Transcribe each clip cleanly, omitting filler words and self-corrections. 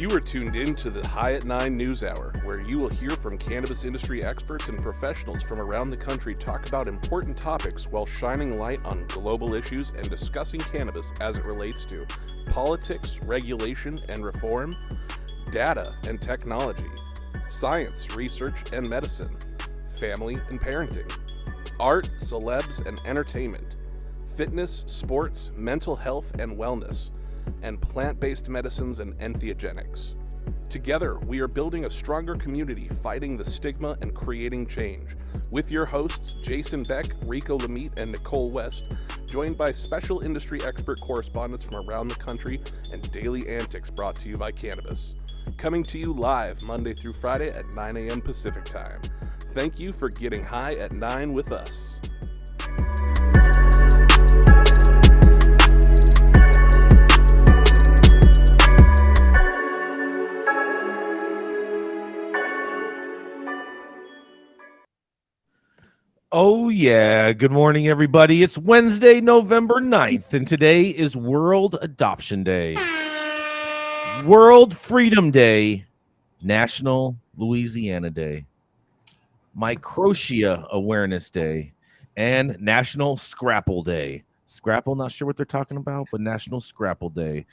You are tuned in to the High at 9 News Hour, where you will hear from cannabis industry experts and professionals from around the country talk about important topics while shining light on global issues and discussing cannabis as it relates to politics, regulation and reform, data and technology, science, research and medicine, family and parenting, art, celebs and entertainment, fitness, sports, mental health and wellness, and plant-based medicines and enthogenics. Together, we are building a stronger community, fighting the stigma and creating change. With your hosts, Jason Beck, Rico Lamitte, and Nicole West, joined by special industry expert correspondents from around the country and daily antics brought to you by Cannabis. Coming to you live Monday through Friday at 9 a.m. Pacific Time. Thank you for getting high at 9 with us. Oh, yeah. Good morning, everybody. It's Wednesday, November 9th, and today is World Adoption Day, World Freedom Day, National Louisiana Day, Microtia Awareness Day, and National Scrapple Day. Scrapple, not sure what they're talking about, but National Scrapple Day.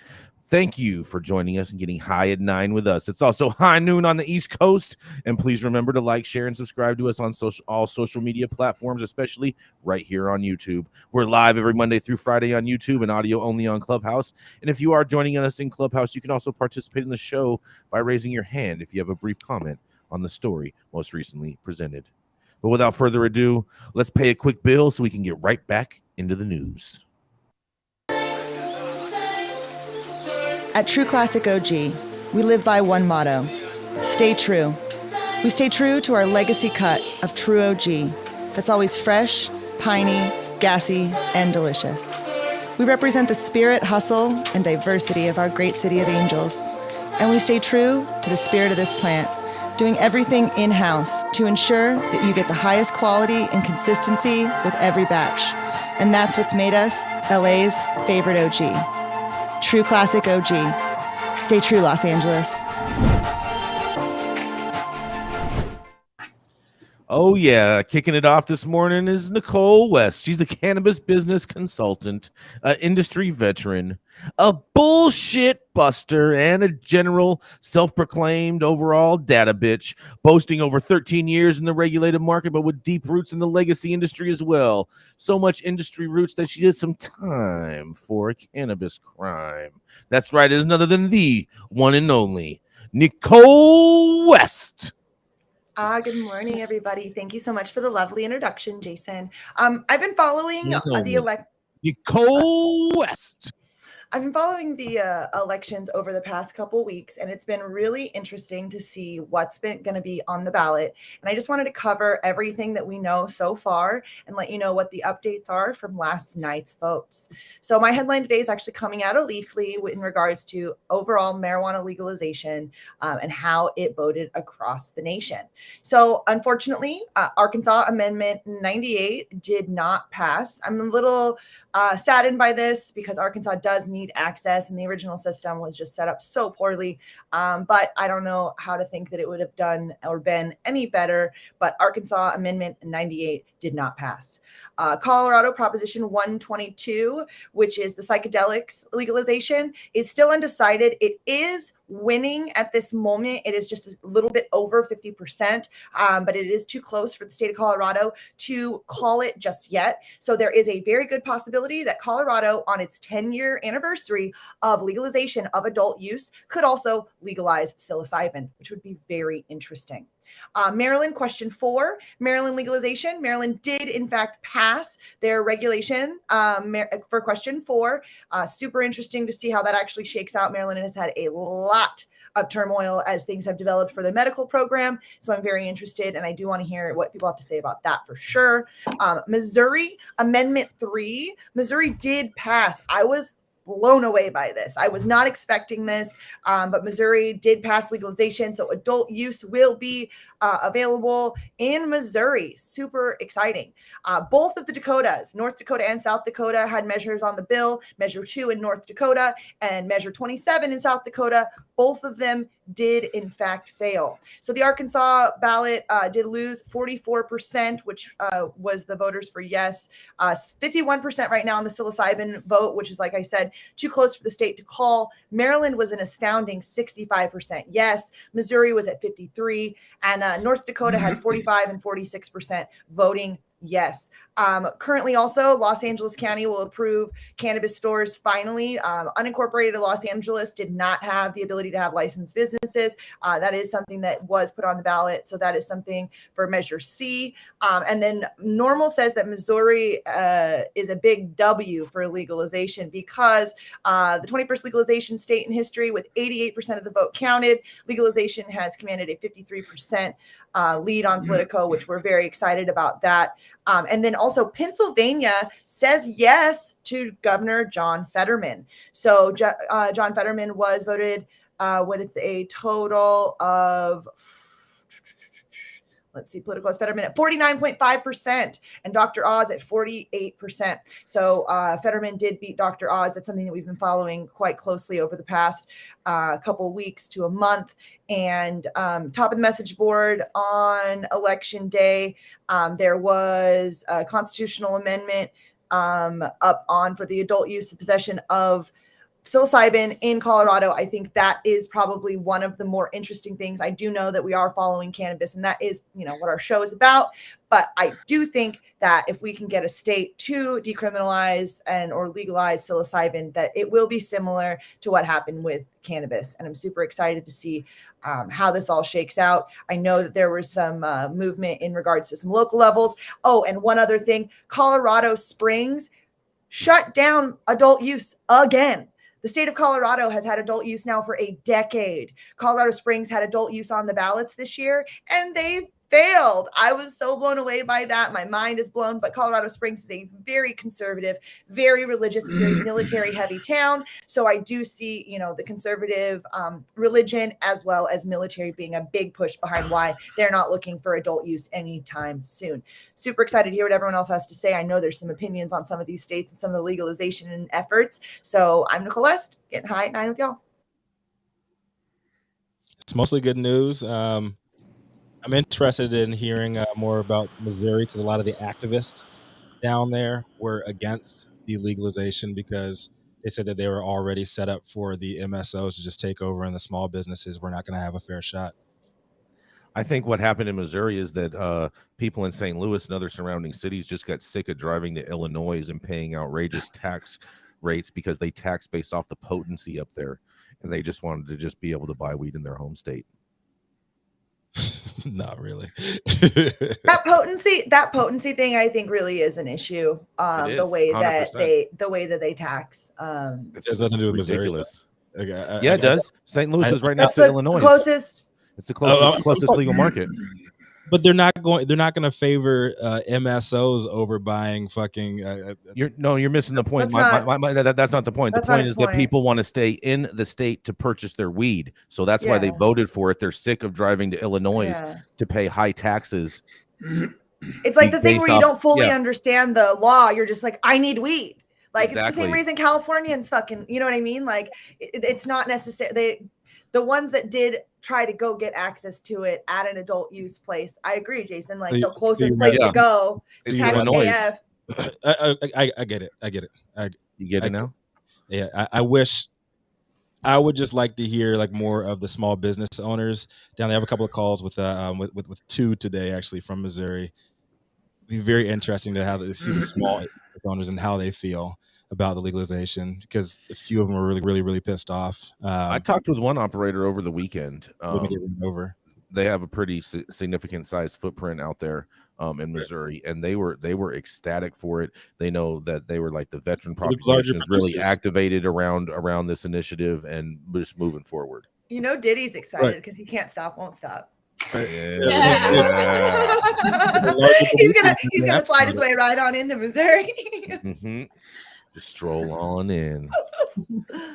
Thank you for joining us and getting high at 9 with us. It's also high noon on the East Coast. And please remember to like, share, and subscribe to us on all social media platforms, especially right here on YouTube. We're live every Monday through Friday on YouTube and audio only on Clubhouse. And if you are joining us in Clubhouse, you can also participate in the show by raising your hand if you have a brief comment on the story most recently presented. But without further ado, let's pay a quick bill so we can get right back into the news. At True Classic OG, we live by one motto: stay true. We stay true to our legacy cut of True OG that's always fresh, piney, gassy, and delicious. We represent the spirit, hustle, and diversity of our great city of angels, and we stay true to the spirit of this plant, doing everything in-house to ensure that you get the highest quality and consistency with every batch. And that's what's made us LA's favorite OG. True Classic OG. Stay true, Los Angeles. Oh, yeah. Kicking it off this morning is Nicole West. She's a cannabis business consultant, an industry veteran, a bullshit buster, and a general self-proclaimed overall data bitch, boasting over 13 years in the regulated market, but with deep roots in the legacy industry as well. So much industry roots that she did some time for a cannabis crime. That's right. It is none other than the one and only Nicole West. Good morning, everybody. Thank you so much for the lovely introduction, Jason. I've been following Nicole West. I've been following the elections over the past couple weeks, and it's been really interesting to see what's been going to be on the ballot. And I just wanted to cover everything that we know so far and let you know what the updates are from last night's votes. So my headline today is actually coming out of Leafly in regards to overall marijuana legalization and how it voted across the nation. So unfortunately, Arkansas Amendment 98 did not pass. I'm a little saddened by this because Arkansas does need access, and the original system was just set up so poorly. But I don't know how to think that it would have done or been any better. But Arkansas Amendment 98 did not pass. Colorado Proposition 122, which is the psychedelics legalization, is still undecided. It is winning at this moment. It is just a little bit over 50%, but it is too close for the state of Colorado to call it just yet. So there is a very good possibility that Colorado, on its 10-year anniversary of legalization of adult use, could also legalize psilocybin, which would be very interesting. Maryland, question 4, Maryland legalization. Maryland did, in fact, pass their regulation for question 4. Super interesting to see how that actually shakes out. Maryland has had a lot of turmoil as things have developed for their medical program. So I'm very interested, and I do want to hear what people have to say about that for sure. Missouri, Amendment 3. Missouri did pass. I was blown away by this. I was not expecting this, but Missouri did pass legalization. So adult use will be available in Missouri. Super exciting. Both of the Dakotas, North Dakota and South Dakota, had measures on the bill. Measure 2 in North Dakota and Measure 27 in South Dakota. Both of them did in fact fail. So the Arkansas ballot did lose 44%, which was the voters for yes. 51% right now on the psilocybin vote, which is, like I said, too close for the state to call. Maryland was an astounding 65% yes. Missouri was at 53%, and North Dakota had 45 and 46% voting yes. Currently also, Los Angeles County will approve cannabis stores finally. Unincorporated Los Angeles did not have the ability to have licensed businesses. That is something that was put on the ballot. So that is something for Measure C. And then Normal says that Missouri is a big W for legalization because the 21st legalization state in history with 88% of the vote counted. Legalization has commanded a 53% lead on Politico, which we're very excited about that. And then also Pennsylvania says yes to Governor John Fetterman. So John Fetterman was voted with a total of, let's see, Politico has Fetterman at 49.5% and Dr. Oz at 48%. So Fetterman did beat Dr. Oz. That's something that we've been following quite closely over the past couple weeks to a month. And top of the message board on election day, there was a constitutional amendment up on for the adult use of possession of psilocybin in Colorado. I think that is probably one of the more interesting things. I do know that we are following cannabis, and that is, what our show is about. But I do think that if we can get a state to decriminalize or legalize psilocybin, that it will be similar to what happened with cannabis. And I'm super excited to see how this all shakes out. I know that there was some movement in regards to some local levels. Oh, and one other thing, Colorado Springs shut down adult use again. The state of Colorado has had adult use now for a decade. Colorado Springs had adult use on the ballots this year, and they failed. I was so blown away by that. My mind is blown. But Colorado Springs is a very conservative, very religious, very military-heavy town. So I do see, the conservative religion as well as military being a big push behind why they're not looking for adult use anytime soon. Super excited to hear what everyone else has to say. I know there's some opinions on some of these states and some of the legalization efforts. So I'm Nicole West, getting high at 9 with y'all. It's mostly good news. I'm interested in hearing more about Missouri because a lot of the activists down there were against the legalization because they said that they were already set up for the MSOs to just take over and the small businesses were not going to have a fair shot. I think what happened in Missouri is that people in St. Louis and other surrounding cities just got sick of driving to Illinois and paying outrageous tax rates because they tax based off the potency up there. And they just wanted to just be able to buy weed in their home state. Not really. that potency thing, I think, really is an issue. The way 100%. the way that they tax. It has nothing to do with ridiculous. Okay, it does. St. Louis is right next to Illinois. It's the closest legal market. But they're not going to favor MSOs over buying fucking. You're missing the point. That's not the point. The point is that people want to stay in the state to purchase their weed, so that's why they voted for it. They're sick of driving to Illinois to pay high taxes. It's like the thing where you don't fully understand the law. You're just like, I need weed. Like It's the same reason Californians fucking. You know what I mean? Like it's not necessary. The ones that did try to go get access to it at an adult use place. I agree, Jason. Like the closest place to go is Illinois. I get it. You get it now? Yeah. I would just like to hear like more of the small business owners down there. I have a couple of calls with two today actually from Missouri. It'd be very interesting to see the small owners and how they feel about the legalization because a few of them were really, really, really pissed off. I talked with one operator over the weekend. They have a pretty significant size footprint out there in Missouri, and they were ecstatic for it. They know that they were like the veteran population is really activated around this initiative and just moving forward. Diddy's excited because he can't stop, won't stop. Yeah. He's gonna slide his way right on into Missouri. Mm-hmm. Just stroll on in.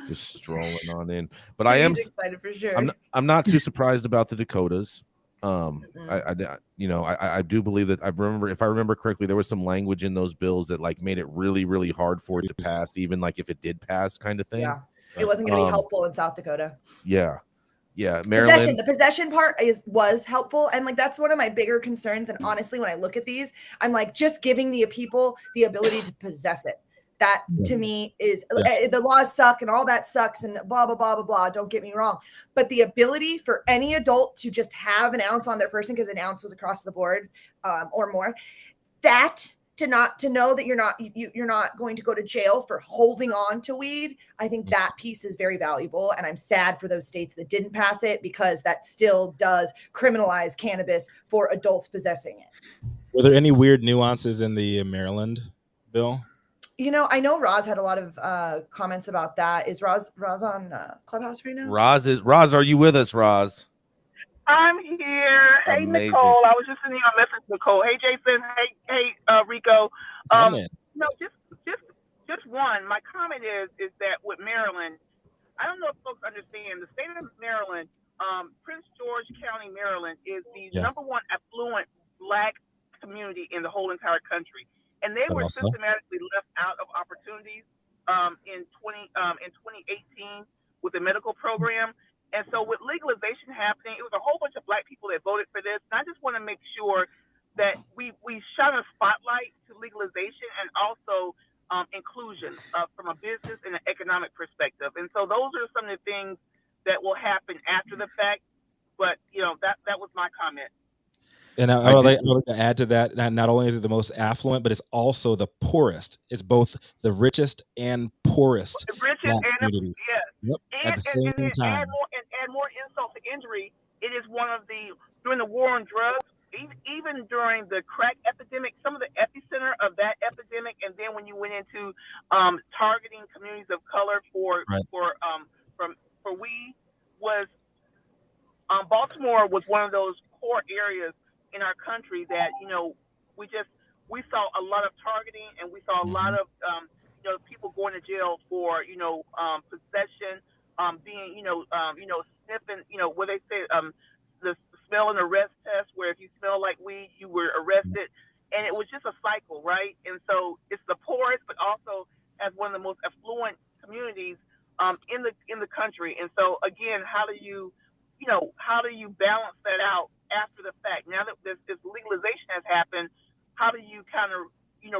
Just strolling on in. But I am excited for sure. I'm not too surprised about the Dakotas. I do believe that if I remember correctly, there was some language in those bills that like made it really, really hard for it to pass, even like if it did pass, kind of thing. Yeah, it wasn't going to be helpful in South Dakota. Yeah, Maryland. The possession part was helpful, and like that's one of my bigger concerns. And honestly, when I look at these, I'm like, just giving the people the ability to possess it. That to me is the laws suck and all that sucks and blah blah blah blah blah. Don't get me wrong, but the ability for any adult to just have an ounce on their person, because an ounce was across the board or more, that to know that you're not going to go to jail for holding on to weed, I think that piece is very valuable. And I'm sad for those states that didn't pass it, because that still does criminalize cannabis for adults possessing it. Were there any weird nuances in the Maryland bill? I know Roz had a lot of comments about that. Is Roz on Clubhouse right now? Roz, are you with us, Roz? I'm here. Hey, Amazing. Nicole. I was just sending you a message, Nicole. Hey, Jason. Hey, Rico. Just one. My comment is that with Maryland, I don't know if folks understand, the state of Maryland, Prince George County, Maryland, is the number one affluent Black community in the whole entire country. And they were systematically left out of opportunities in 2018 with the medical program. And so with legalization happening, it was a whole bunch of Black people that voted for this. And I just want to make sure that we shine a spotlight to legalization and also inclusion from a business and an economic perspective. And so those are some of the things that will happen after the fact. But, that was my comment. And I would like to add to that, not only is it the most affluent, but it's also the poorest. It's both the richest and poorest. The richest communities. Yes. Yep. At the same time. Add more insult to injury. It is during the war on drugs, even during the crack epidemic, some of the epicenter of that epidemic, and then when you went into targeting communities of color for weed, was Baltimore was one of those core areas in our country that we saw a lot of targeting, and we saw a lot of people going to jail for possession, being sniffing, what they say, the smell and arrest test, where if you smell like weed, you were arrested, and it was just a cycle, right? And so it's the poorest, but also as one of the most affluent communities in the country. And so again, how do you balance that out after the fact? Now that this legalization has happened, how do you kind of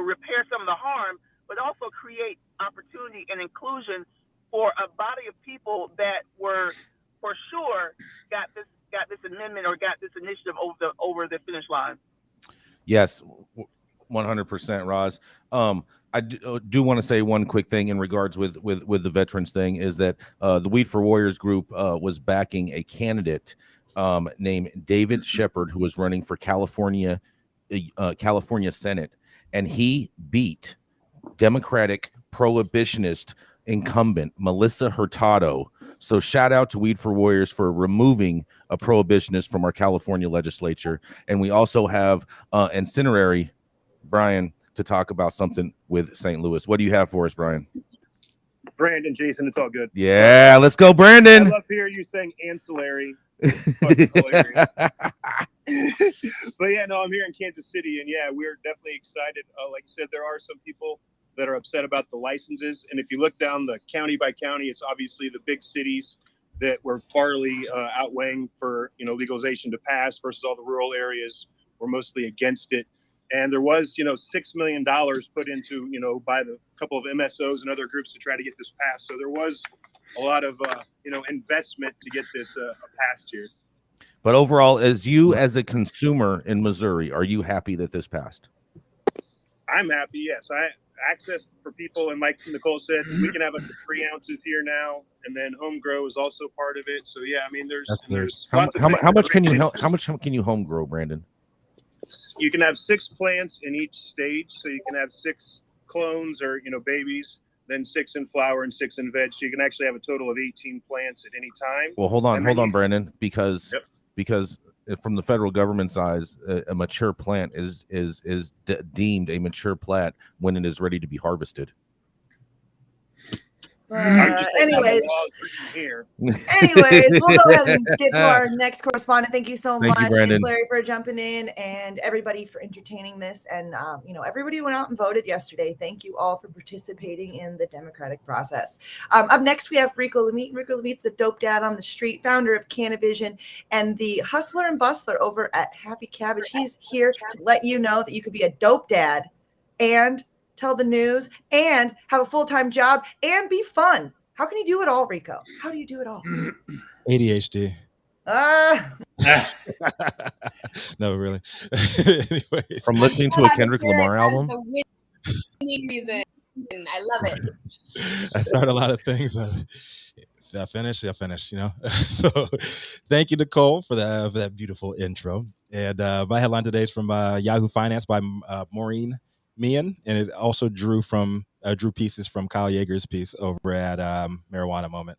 repair some of the harm, but also create opportunity and inclusion for a body of people that were for sure got this amendment or got this initiative over the finish line? Yes, 100%, Roz. I do want to say one quick thing in regards with the veterans thing, is that the Weed for Warriors group was backing a candidate named David Shepard, who was running for California Senate, and he beat Democratic prohibitionist incumbent Melissa Hurtado. So shout out to Weed for Warriors for removing a prohibitionist from our California legislature. And we also have Incinerary Brian to talk about something with St. Louis. What do you have for us, Brian? Brandon, Jason, it's all good. Yeah, let's go, Brandon. I love hearing you saying ancillary. It's fucking hilarious. But yeah, no, I'm here in Kansas City, and yeah, we're definitely excited. Like I said, there are some people that are upset about the licenses, and if you look down the county by county, it's obviously the big cities that were partly outweighing for legalization to pass versus all the rural areas were mostly against it. And there was $6 million put into by the couple of MSOs and other groups to try to get this passed. So there was a lot of investment to get this passed here. But overall, as a consumer in Missouri, are you happy that this passed? I'm happy. Yes, access for people, and like Nicole said, we can have up to 3 ounces here now, and then home grow is also part of it. So yeah, I mean, there's how much can you home grow, Brandon? You can have 6 plants in each stage, so you can have 6 clones or babies, then 6 in flower and 6 in veg. So you can actually have a total of 18 plants at any time. Well, hold on, Brandon, because from the federal government's eyes, a mature plant is deemed a mature plant when it is ready to be harvested. I'm just taking out the Anyways, laws for you here. we'll go ahead and get to our next correspondent. Thank you so Thank you, much, Brandon. Larry, for jumping in, and everybody for entertaining this. And everybody went out and voted yesterday. Thank you all for participating in the democratic process. Up next, we have Rico Lamitte. Rico Lamitte's the dope dad on the street, founder of Cannavision, and the hustler and bustler over at Happy Cabbage. He's here to let you know that you could be a dope dad and tell the news and have a full-time job and be fun. How can you do it all, Rico? How do you do it all? ADHD. No, really. Anyways, From listening to a Kendrick Lamar album. The winning reason. I love it. I start a lot of things. I finish. So thank you, Nicole, for that beautiful intro. And my headline today is from Yahoo Finance by Maureen Meehan, and it also drew pieces from Kyle Yeager's piece over at Marijuana Moment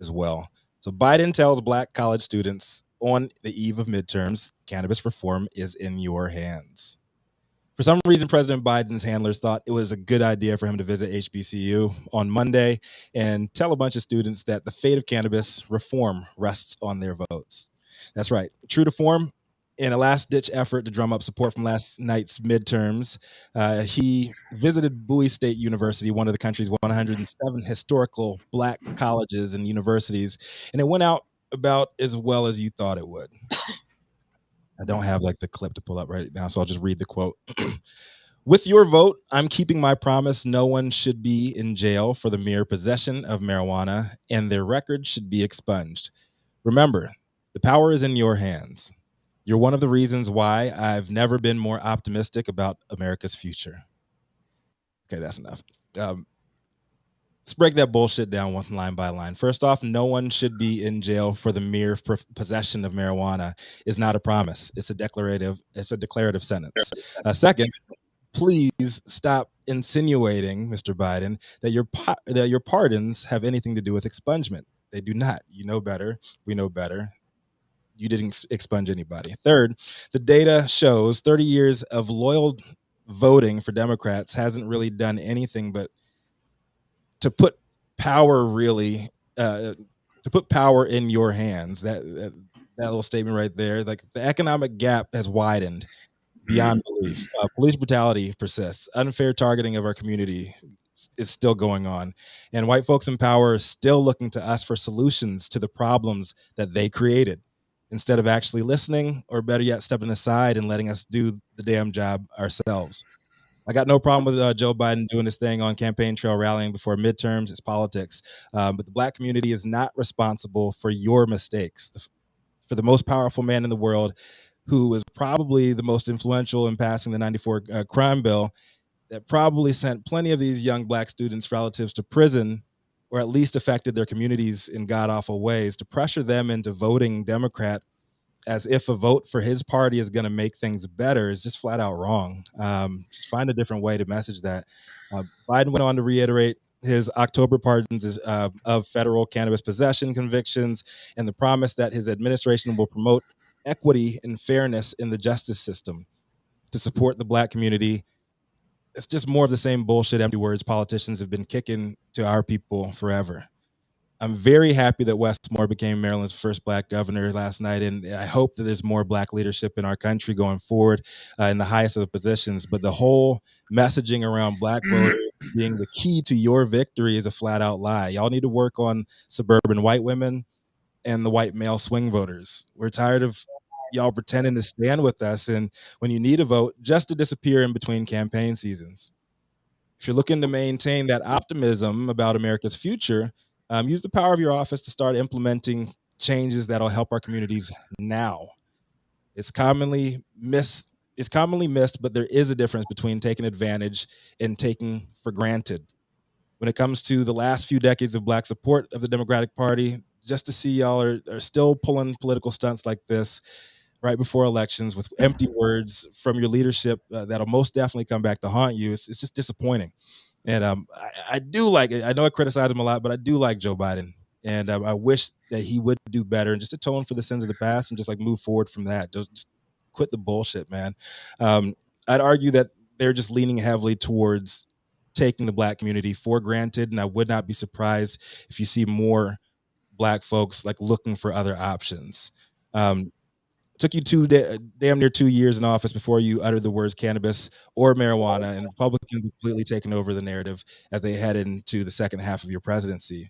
as well. So Biden tells Black college students on the eve of midterms, cannabis reform is in your hands. For some reason, President Biden's handlers thought it was a good idea for him to visit HBCU on Monday and tell a bunch of students that the fate of cannabis reform rests on their votes. That's right. True to form, in a last-ditch effort to drum up support from last night's midterms, he visited Bowie State University, one of the country's 107 historical Black colleges and universities, and it went out about as well as you thought it would. I don't have the clip to pull up right now, so I'll just read the quote. With your vote, I'm keeping my promise. No one should be in jail for the mere possession of marijuana, and their record should be expunged. Remember, the power is in your hands. You're one of the reasons why I've never been more optimistic about America's future. Okay, that's enough. Let's break that bullshit down one line by line. First off, no one should be in jail for the mere possession of marijuana is not a promise. It's a declarative sentence. Second, please stop insinuating, Mr. Biden, that your pardons have anything to do with expungement. They do not. You know better. We know better. You didn't expunge anybody. Third, the data shows 30 years of loyal voting for Democrats hasn't really done anything but to put power in your hands. That little statement right there, the economic gap has widened beyond belief. Police brutality persists. Unfair targeting of our community is still going on. And white folks in power are still looking to us for solutions to the problems that they created, instead of actually listening, or better yet, stepping aside and letting us do the damn job ourselves. I got no problem with Joe Biden doing his thing on campaign trail rallying before midterms. It's politics. But the Black community is not responsible for your mistakes. For the most powerful man in the world, who was probably the most influential in passing the 94 crime bill, that probably sent plenty of these young Black students' relatives to prison, or at least affected their communities in god-awful ways, to pressure them into voting Democrat as if a vote for his party is going to make things better is just flat out wrong. Just find a different way to message that. Biden went on to reiterate his October pardons of federal cannabis possession convictions and the promise that his administration will promote equity and fairness in the justice system to support the Black community. It's just more of the same bullshit, empty words politicians have been kicking to our people forever. I'm very happy that Wes Moore became Maryland's first Black governor last night, and I hope that there's more Black leadership in our country going forward in the highest of the positions. But the whole messaging around Black voters being the key to your victory is a flat out lie. Y'all need to work on suburban white women and the white male swing voters. We're tired of y'all pretending to stand with us, and when you need a vote, just to disappear in between campaign seasons. If you're looking to maintain that optimism about America's future, use the power of your office to start implementing changes that'll help our communities now. It's commonly missed, but there is a difference between taking advantage and taking for granted. When it comes to the last few decades of Black support of the Democratic Party, just to see y'all are still pulling political stunts like this right before elections with empty words from your leadership that'll most definitely come back to haunt you. It's just disappointing. And I do like it. I know I criticize him a lot, but I do like Joe Biden. And I wish that he would do better and just atone for the sins of the past and just move forward from that. Just quit the bullshit, man. I'd argue that they're just leaning heavily towards taking the Black community for granted, and I would not be surprised if you see more Black folks like looking for other options. Took you damn near 2 years in office before you uttered the words cannabis or marijuana, and Republicans have completely taken over the narrative as they head into the second half of your presidency.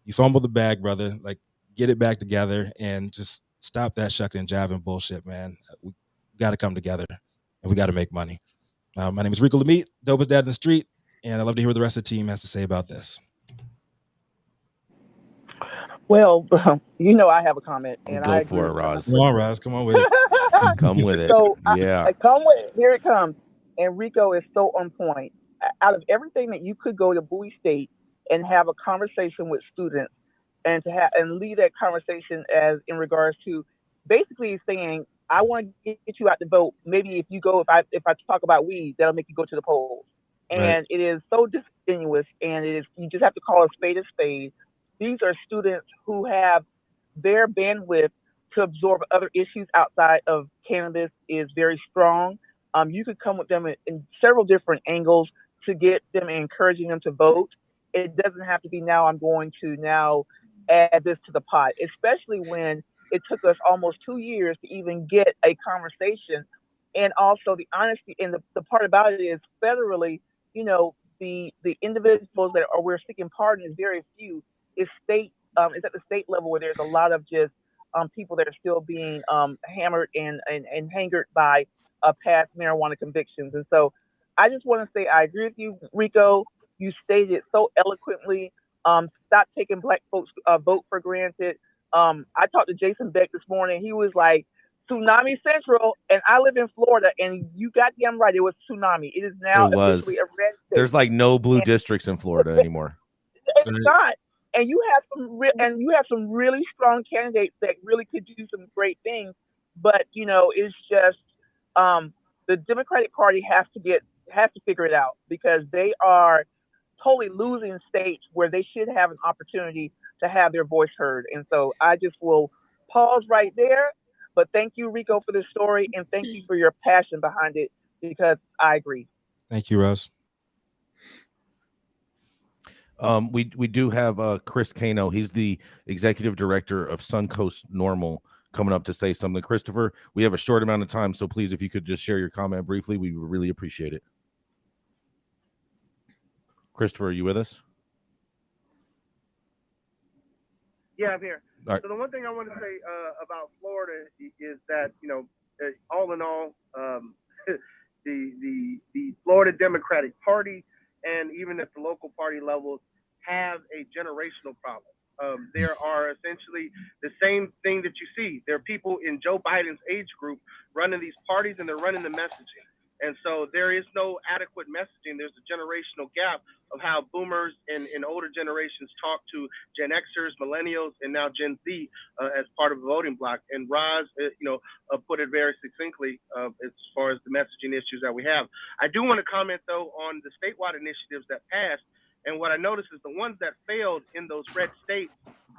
You fumbled the bag, brother. Like, get it back together and just stop that shucking and jiving bullshit, man. We got to come together, and we got to make money. My name is Rico Lamitte, dopest dad in the street, and I'd love to hear what the rest of the team has to say about this. Well, I have a comment, and Go I for agree it, Roz. Come on, Roz. Come on with it. Come with it. So Yeah. I come with it. Here it comes. And Rico is so on point. Out of everything that you could go to Bowie State and have a conversation with students and lead that conversation as in regards to basically saying, I want to get you out to vote. Maybe if I talk about weed, that'll make you go to the polls. And Right. It is so disingenuous, and you just have to call a spade a spade. These are students who have their bandwidth to absorb other issues outside of cannabis is very strong. You could come with them in several different angles to get them and encouraging them to vote. It doesn't have to be now I'm going to now add this to the pot, especially when it took us almost 2 years to even get a conversation. And also the honesty, and the part about it is federally, the individuals that we're seeking pardon is very few. It's at the state level where there's a lot of just people that are still being hammered and hangered by past marijuana convictions. And so I just want to say I agree with you, Rico. You stated it so eloquently. Stop taking Black folks' vote for granted. I talked to Jason Beck this morning. He was like, Tsunami Central, and I live in Florida, and you got damn right, it was tsunami. It is now officially a red state. There's like no blue districts in Florida anymore. It's not. And you have some really strong candidates that really could do some great things, but it's just the Democratic Party has to figure it out, because they are totally losing states where they should have an opportunity to have their voice heard. And so I just will pause right there. But thank you, Rico, for this story, and thank you for your passion behind it, because I agree. Thank you, Rose. We do have Chris Kano. He's the executive director of Suncoast Normal, coming up to say something. Christopher, we have a short amount of time, so please, if you could just share your comment briefly, we would really appreciate it. Christopher, are you with us? Yeah, I'm here. All right. So the one thing I want to say about Florida is that, all in all, the Florida Democratic Party, and even at the local party levels, have a generational problem. There are essentially the same thing that you see. There are people in Joe Biden's age group running these parties, and they're running the messaging. And so there is no adequate messaging. There's a generational gap of how boomers and older generations talk to Gen Xers, millennials, and now Gen Z as part of the voting bloc. And Roz, put it very succinctly as far as the messaging issues that we have. I do want to comment, though, on the statewide initiatives that passed. And what I noticed is the ones that failed in those red states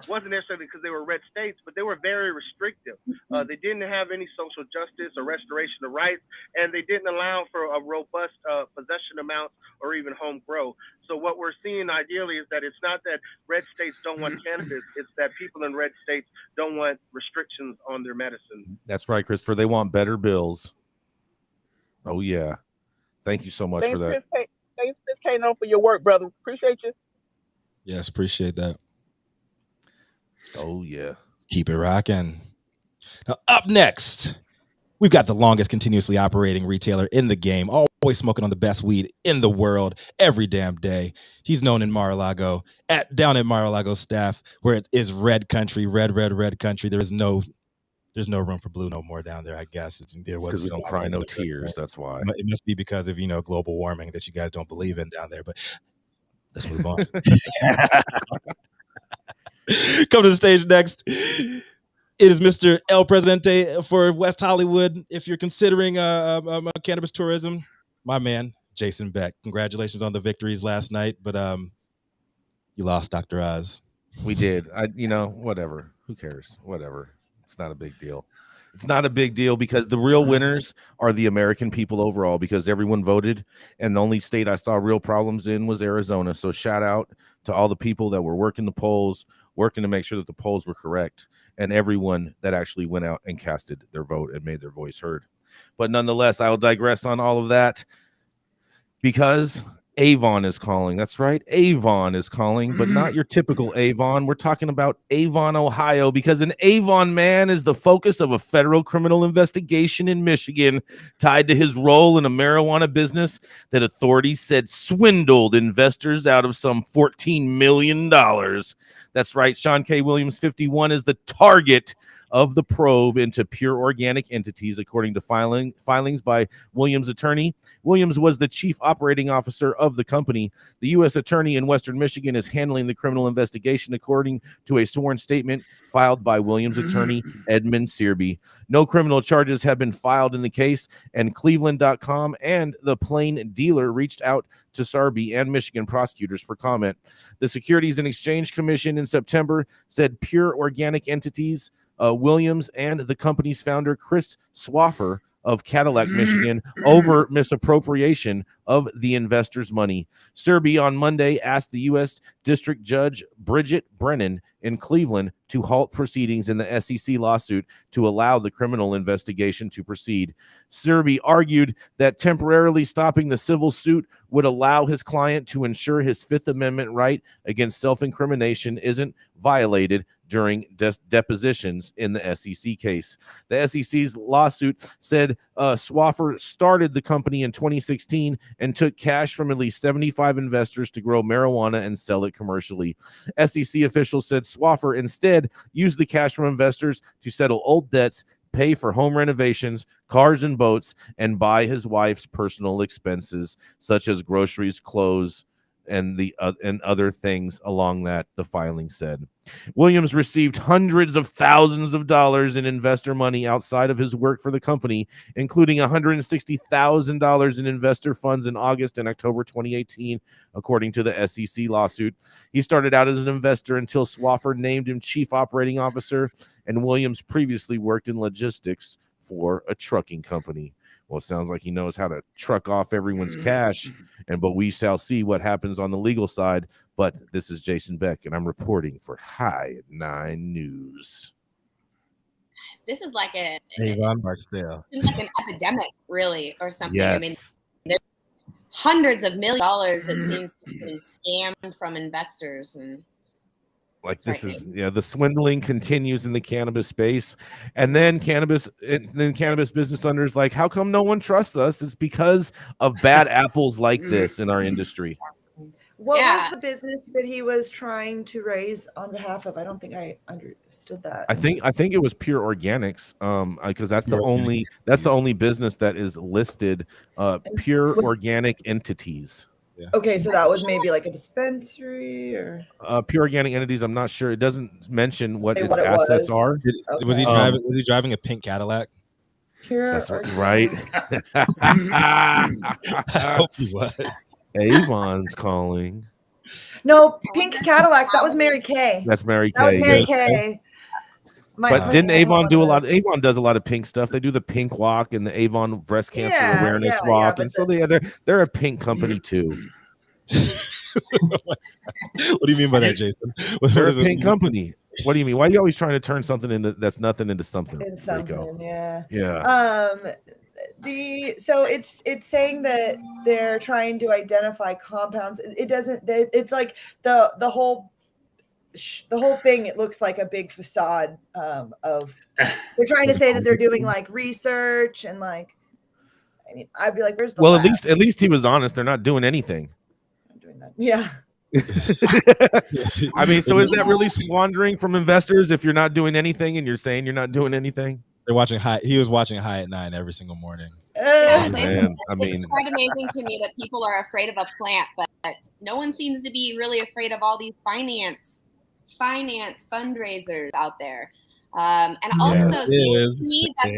wasn't necessarily because they were red states, but they were very restrictive. They didn't have any social justice or restoration of rights, and they didn't allow for a robust possession amounts or even home grow. So what we're seeing ideally is that it's not that red states don't want cannabis, it's that people in red states don't want restrictions on their medicine. That's right, Christopher. They want better bills. Oh, yeah. Thank you so much for that. Thanks, Chris Kano, for your work, brother. Appreciate you. Yes, appreciate that. Oh, yeah. Keep it rocking. Now, up next, we've got the longest continuously operating retailer in the game, always smoking on the best weed in the world every damn day. He's known in Mar-a-Lago, down at Mar-a-Lago staff, where it is red country, red country. There's no room for blue no more down there, I guess. Because we don't cry no tears, that's why. It must be because of, global warming that you guys don't believe in down there, but let's move on. Come to the stage next. It is Mr. El Presidente for West Hollywood. If you're considering cannabis tourism, my man, Jason Beck. Congratulations on the victories last night, but you lost, Dr. Oz. We did. Whatever. Who cares? Whatever. It's not a big deal. It's not a big deal because the real winners are the American people overall, because everyone voted, and the only state I saw real problems in was Arizona. So shout out to all the people that were working the polls, working to make sure that the polls were correct, and everyone that actually went out and casted their vote and made their voice heard. But nonetheless, I'll digress on all of that because Avon is calling. That's right. Avon is calling, but not your typical Avon. We're talking about Avon, Ohio, because an Avon man is the focus of a federal criminal investigation in Michigan tied to his role in a marijuana business that authorities said swindled investors out of some $14 million. That's right. Sean K. Williams, 51, is the target of the probe into pure organic entities, according to filings by Williams' attorney. Williams was the chief operating officer of the company. The U.S. attorney in Western Michigan is handling the criminal investigation, according to a sworn statement filed by Williams' attorney, Edmund Searby. No criminal charges have been filed in the case, and Cleveland.com and the Plain Dealer reached out to Searby and Michigan prosecutors for comment. The Securities and Exchange Commission in September said pure organic entities, Williams and the company's founder, Chris Swaffer of Cadillac, Michigan, over misappropriation of the investors' money. Searby on Monday asked the U.S. District Judge Bridget Brennan in Cleveland to halt proceedings in the SEC lawsuit to allow the criminal investigation to proceed. Searby argued that temporarily stopping the civil suit would allow his client to ensure his Fifth Amendment right against self-incrimination isn't violated during depositions in the SEC case. The SEC's lawsuit said Swaffer started the company in 2016 and took cash from at least 75 investors to grow marijuana and sell it commercially. SEC officials said Swaffer instead used the cash from investors to settle old debts, pay for home renovations, cars and boats, and buy his wife's personal expenses, such as groceries, clothes, and other things along that, the filing said. Williams received hundreds of thousands of dollars in investor money outside of his work for the company, including $160,000 in investor funds in August and October 2018, according to the SEC lawsuit. He started out as an investor until Swaffer named him chief operating officer, and Williams previously worked in logistics for a trucking company. Well, it sounds like he knows how to truck off everyone's cash, but we shall see what happens on the legal side. But this is Jason Beck, and I'm reporting for High at 9 News. This is like Avon Barksdale. like an epidemic, really, or something. Yes. I mean, there's hundreds of millions of dollars that seems to be scammed from investors, and like this is the swindling continues in the cannabis space, and then cannabis business owners like, how come no one trusts us? It's because of bad apples like this in our industry. What was the business that he was trying to raise on behalf of? I don't think I understood that. I think it was Pure Organics, because that's the only business that is listed, Pure Organic Entities. Yeah. Okay, so that was maybe like a dispensary or Pure Organic Entities. I'm not sure. It doesn't mention what its it assets was. are. Okay. Was he driving a pink Cadillac? Pure That's Organic. right. I hope he was. Avon's calling. No, pink Cadillacs. That was Mary Kay. That's Mary That was Kay. Mary Yes. Kay. But didn't Avon do a lot? Avon does a lot of pink stuff. They do the pink walk and the Avon breast cancer awareness walk, and so they're a pink company too. What do you mean by that, Jason? They're a pink company. What do you mean? Why are you always trying to turn something into that's nothing into something? Yeah. Yeah. So it's saying that they're trying to identify compounds. It doesn't. It's like the whole thing. It looks like a big facade of. They're trying to say that they're doing like research and like. I mean, I'd be like, "Where's the?" Well, lab? at least he was honest. They're not doing anything. Yeah. I mean, so is that really squandering from investors if you're not doing anything and you're saying you're not doing anything? They're watching He was watching High at 9 every single morning. It's quite amazing to me that people are afraid of a plant, but no one seems to be really afraid of all these finance fundraisers out there. And also seems to me that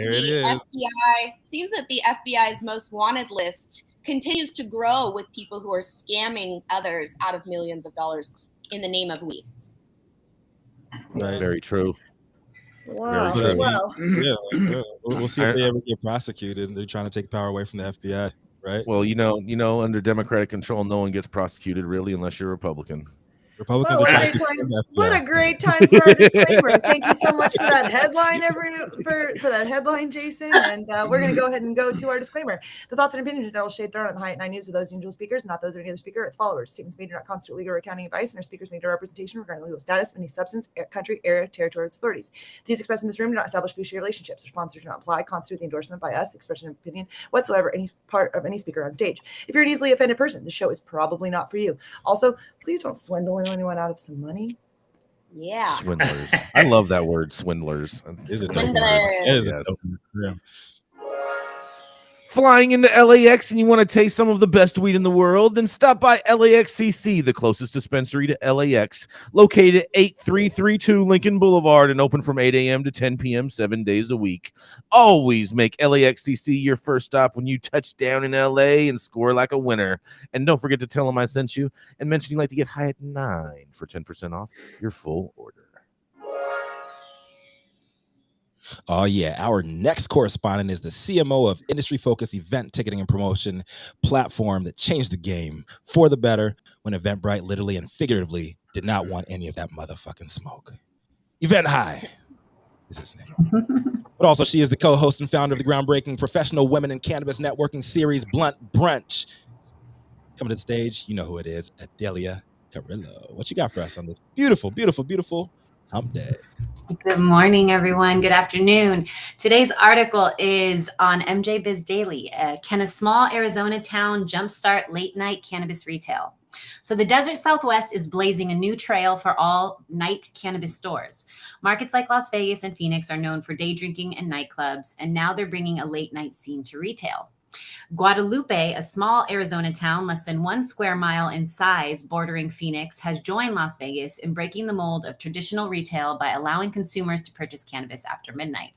the FBI's most wanted list continues to grow with people who are scamming others out of millions of dollars in the name of weed. Right. Very true. Wow. Very true. Well, We'll see if they ever get prosecuted. They're trying to take power away from the FBI, right? Well, under Democratic control, no one gets prosecuted really unless you're a Republican. Republicans what are a trying great to time! the What FBI. a great time for our disclaimer. Thank you so much for that headline, for that headline, Jason. And we're going to go ahead and go to our disclaimer. The thoughts and opinions of General Shade thrown on the High at 9 News are those individual speakers, not those of any other speaker or its followers. Statements made do not constitute legal or accounting advice, and our speakers make no representation regarding legal status of any substance, country, area, territory, or its authorities. These expressed in this room do not establish fiduciary relationships. Our sponsors do not apply, constitute the endorsement by us, expression of opinion whatsoever, any part of any speaker on stage. If you're an easily offended person, the show is probably not for you. Also, please don't swindle anyone out of some money. Yeah. Swindlers. I love that word, swindlers. Swindlers. Flying into LAX and you want to taste some of the best weed in the world? Then stop by LAXCC, the closest dispensary to LAX, located at 8332 Lincoln Boulevard and open from 8 a.m. to 10 p.m. 7 days a week. Always make LAXCC your first stop when you touch down in LA and score like a winner. And don't forget to tell them I sent you and mention you'd like to get high at 9 for 10% off your full order. Oh, yeah. Our next correspondent is the CMO of industry-focused event ticketing and promotion platform that changed the game for the better when Eventbrite literally and figuratively did not want any of that motherfucking smoke. Event High is his name. But also, she is the co-host and founder of the groundbreaking professional women in cannabis networking series, Blunt Brunch. Coming to the stage, you know who it is, Adelia Carrillo. What you got for us on this beautiful, beautiful, beautiful hump day? Good morning, everyone. Good afternoon. Today's article is on MJ Biz Daily. Can a small Arizona town jumpstart late night cannabis retail? So the Desert Southwest is blazing a new trail for all night cannabis stores. Markets like Las Vegas and Phoenix are known for day drinking and nightclubs, and now they're bringing a late night scene to retail. Guadalupe, a small Arizona town less than 1 square mile in size bordering Phoenix, has joined Las Vegas in breaking the mold of traditional retail by allowing consumers to purchase cannabis after midnight.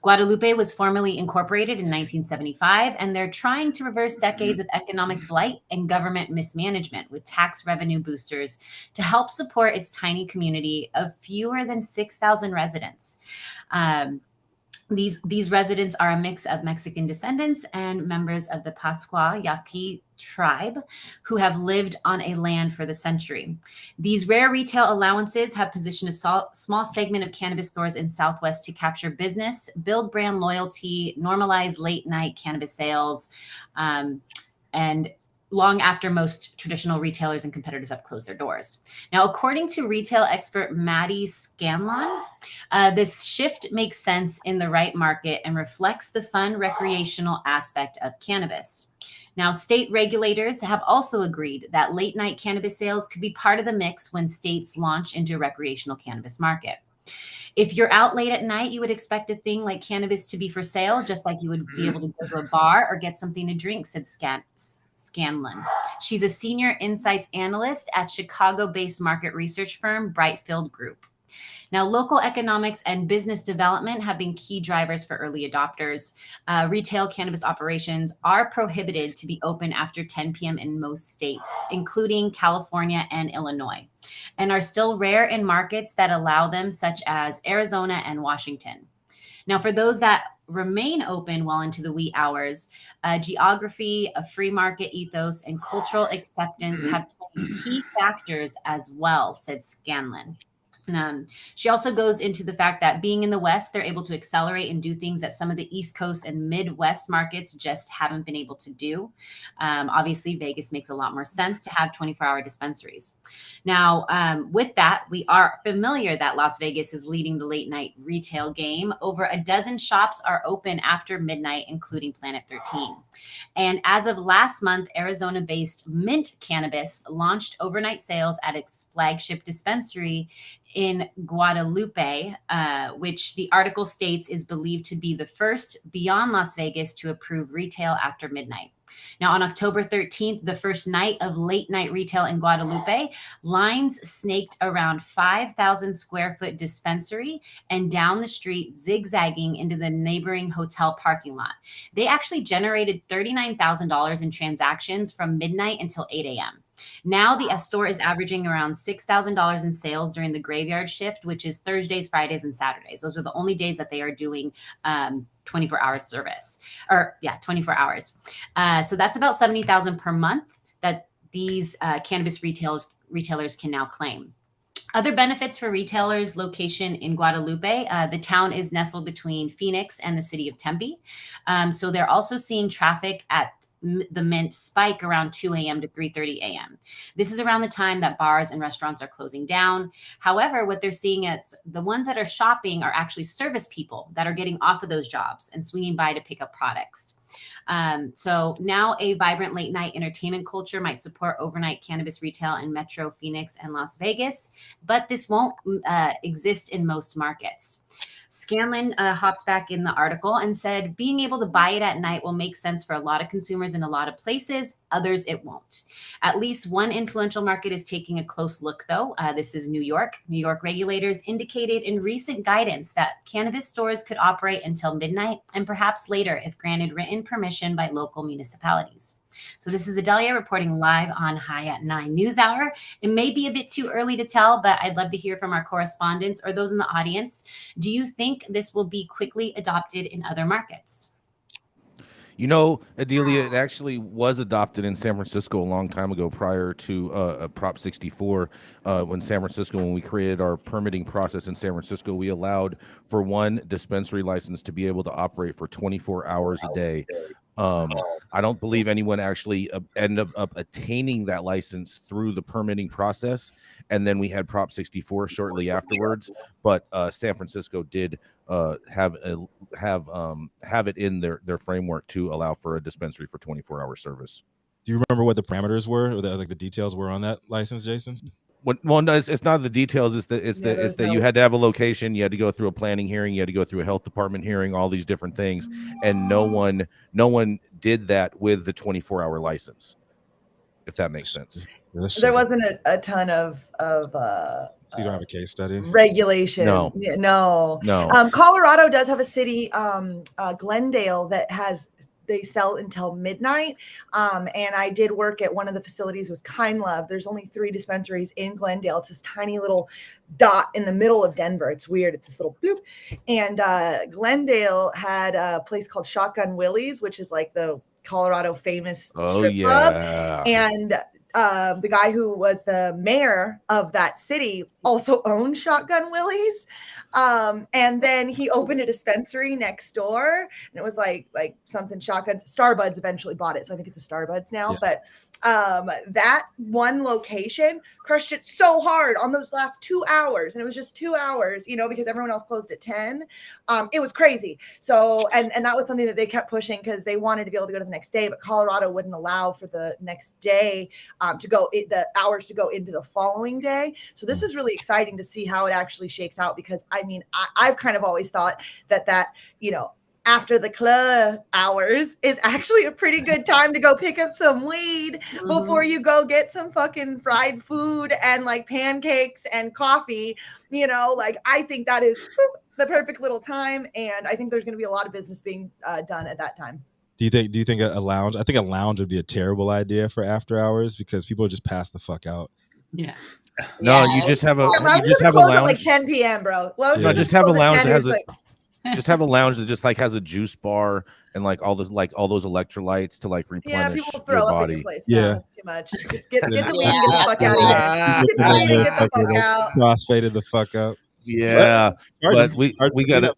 Guadalupe was formally incorporated in 1975, and they're trying to reverse decades of economic blight and government mismanagement with tax revenue boosters to help support its tiny community of fewer than 6,000 residents. These residents are a mix of Mexican descendants and members of the Pascua Yaqui tribe who have lived on a land for the century. These rare retail allowances have positioned a small segment of cannabis stores in Southwest to capture business, build brand loyalty, normalize late night cannabis sales, and long after most traditional retailers and competitors have closed their doors. Now, according to retail expert Maddie Scanlon, this shift makes sense in the right market and reflects the fun recreational aspect of cannabis. Now, state regulators have also agreed that late night cannabis sales could be part of the mix when states launch into a recreational cannabis market. If you're out late at night, you would expect a thing like cannabis to be for sale, just like you would be able to go to a bar or get something to drink, said Scanlon. She's a senior insights analyst at Chicago-based market research firm Brightfield Group. Now, local economics and business development have been key drivers for early adopters. Retail cannabis operations are prohibited to be open after 10 p.m. in most states, including California and Illinois, and are still rare in markets that allow them, such as Arizona and Washington. Now, for those that remain open well into the wee hours, geography, a free market ethos, and cultural acceptance have played key factors as well, said Scanlon. She also goes into the fact that being in the West, they're able to accelerate and do things that some of the East Coast and Midwest markets just haven't been able to do. Obviously, Vegas makes a lot more sense to have 24-hour dispensaries. Now, with that, we are familiar that Las Vegas is leading the late night retail game. Over a dozen shops are open after midnight, including Planet 13. And as of last month, Arizona-based Mint Cannabis launched overnight sales at its flagship dispensary in Guadalupe, which the article states is believed to be the first beyond Las Vegas to approve retail after midnight. Now, on October 13th, the first night of late night retail in Guadalupe, lines snaked around 5,000 square foot dispensary and down the street, zigzagging into the neighboring hotel parking lot. They actually generated $39,000 in transactions from midnight until 8 a.m. Now the store is averaging around $6,000 in sales during the graveyard shift, which is Thursdays, Fridays, and Saturdays. Those are the only days that they are doing 24-hour service, 24 hours. So that's about $70,000 per month that these cannabis retailers can now claim. Other benefits for retailers' location in Guadalupe, the town is nestled between Phoenix and the city of Tempe. So they're also seeing traffic at the Mint spike around 2 a.m. to 3:30 a.m. This is around the time that bars and restaurants are closing down. However, what they're seeing is the ones that are shopping are actually service people that are getting off of those jobs and swinging by to pick up products. So now a vibrant late night entertainment culture might support overnight cannabis retail in Metro Phoenix and Las Vegas, but this won't exist in most markets. Scanlon hopped back in the article and said, being able to buy it at night will make sense for a lot of consumers in a lot of places. Others, it won't. At least one influential market is taking a close look, though. This is New York. New York regulators indicated in recent guidance that cannabis stores could operate until midnight and perhaps later if granted written permission by local municipalities. So this is Adelia reporting live on High at 9 News Hour. It may be a bit too early to tell, but I'd love to hear from our correspondents or those in the audience. Do you think this will be quickly adopted in other markets? You know, Adelia, it actually was adopted in San Francisco a long time ago prior to Prop 64. When we created our permitting process in San Francisco, we allowed for one dispensary license to be able to operate for 24 hours a day. I don't believe anyone actually ended up attaining that license through the permitting process. And then we had Prop 64 shortly afterwards. But San Francisco did have it in their framework to allow for a dispensary for 24-hour service. Do you remember what the parameters were, or the details were on that license, Jason? Well, no, it's not the details. It's that you had to have a location. You had to go through a planning hearing. You had to go through a health department hearing. All these different things, and no one did that with the 24-hour license. If that makes sense. There wasn't a ton of So you don't have a case study? Regulation. No. Colorado does have a city, Glendale, that they sell until midnight. And I did work at one of the facilities, was Kind Love. There's only 3 dispensaries in Glendale. It's this tiny little dot in the middle of Denver. It's weird. It's this little bloop. And Glendale had a place called Shotgun Willie's, which is like the Colorado famous strip club. And the guy who was the mayor of that city also owned Shotgun Willie's. And then he opened a dispensary next door, and it was like something Shotguns. Starbuds eventually bought it, so I think it's a Starbuds now. Yeah. But that one location crushed it so hard on those last 2 hours, and it was just 2 hours, because everyone else closed at 10. It was crazy. So, and that was something that they kept pushing because they wanted to be able to go to the next day, but Colorado wouldn't allow for the next day the hours to go into the following day. So this is really exciting to see how it actually shakes out, because I've kind of always thought that after the club hours is actually a pretty good time to go pick up some weed before you go get some fucking fried food and like pancakes and coffee. I think that is the perfect little time, and I think there's going to be a lot of business being done at that time. Do you think a lounge? I think a lounge would be a terrible idea for after hours, because people would just pass the fuck out. Yeah. No, you just have a lounge at like 10 p.m., bro. No, just have a lounge that has just have a lounge that just like has a juice bar and like all those electrolytes to like replenish people throw your up body. in your place. No, that's too much. Just get the weed and get the fuck out of here. Get the fuck out. Crossfaded the fuck up. Yeah, but we got it.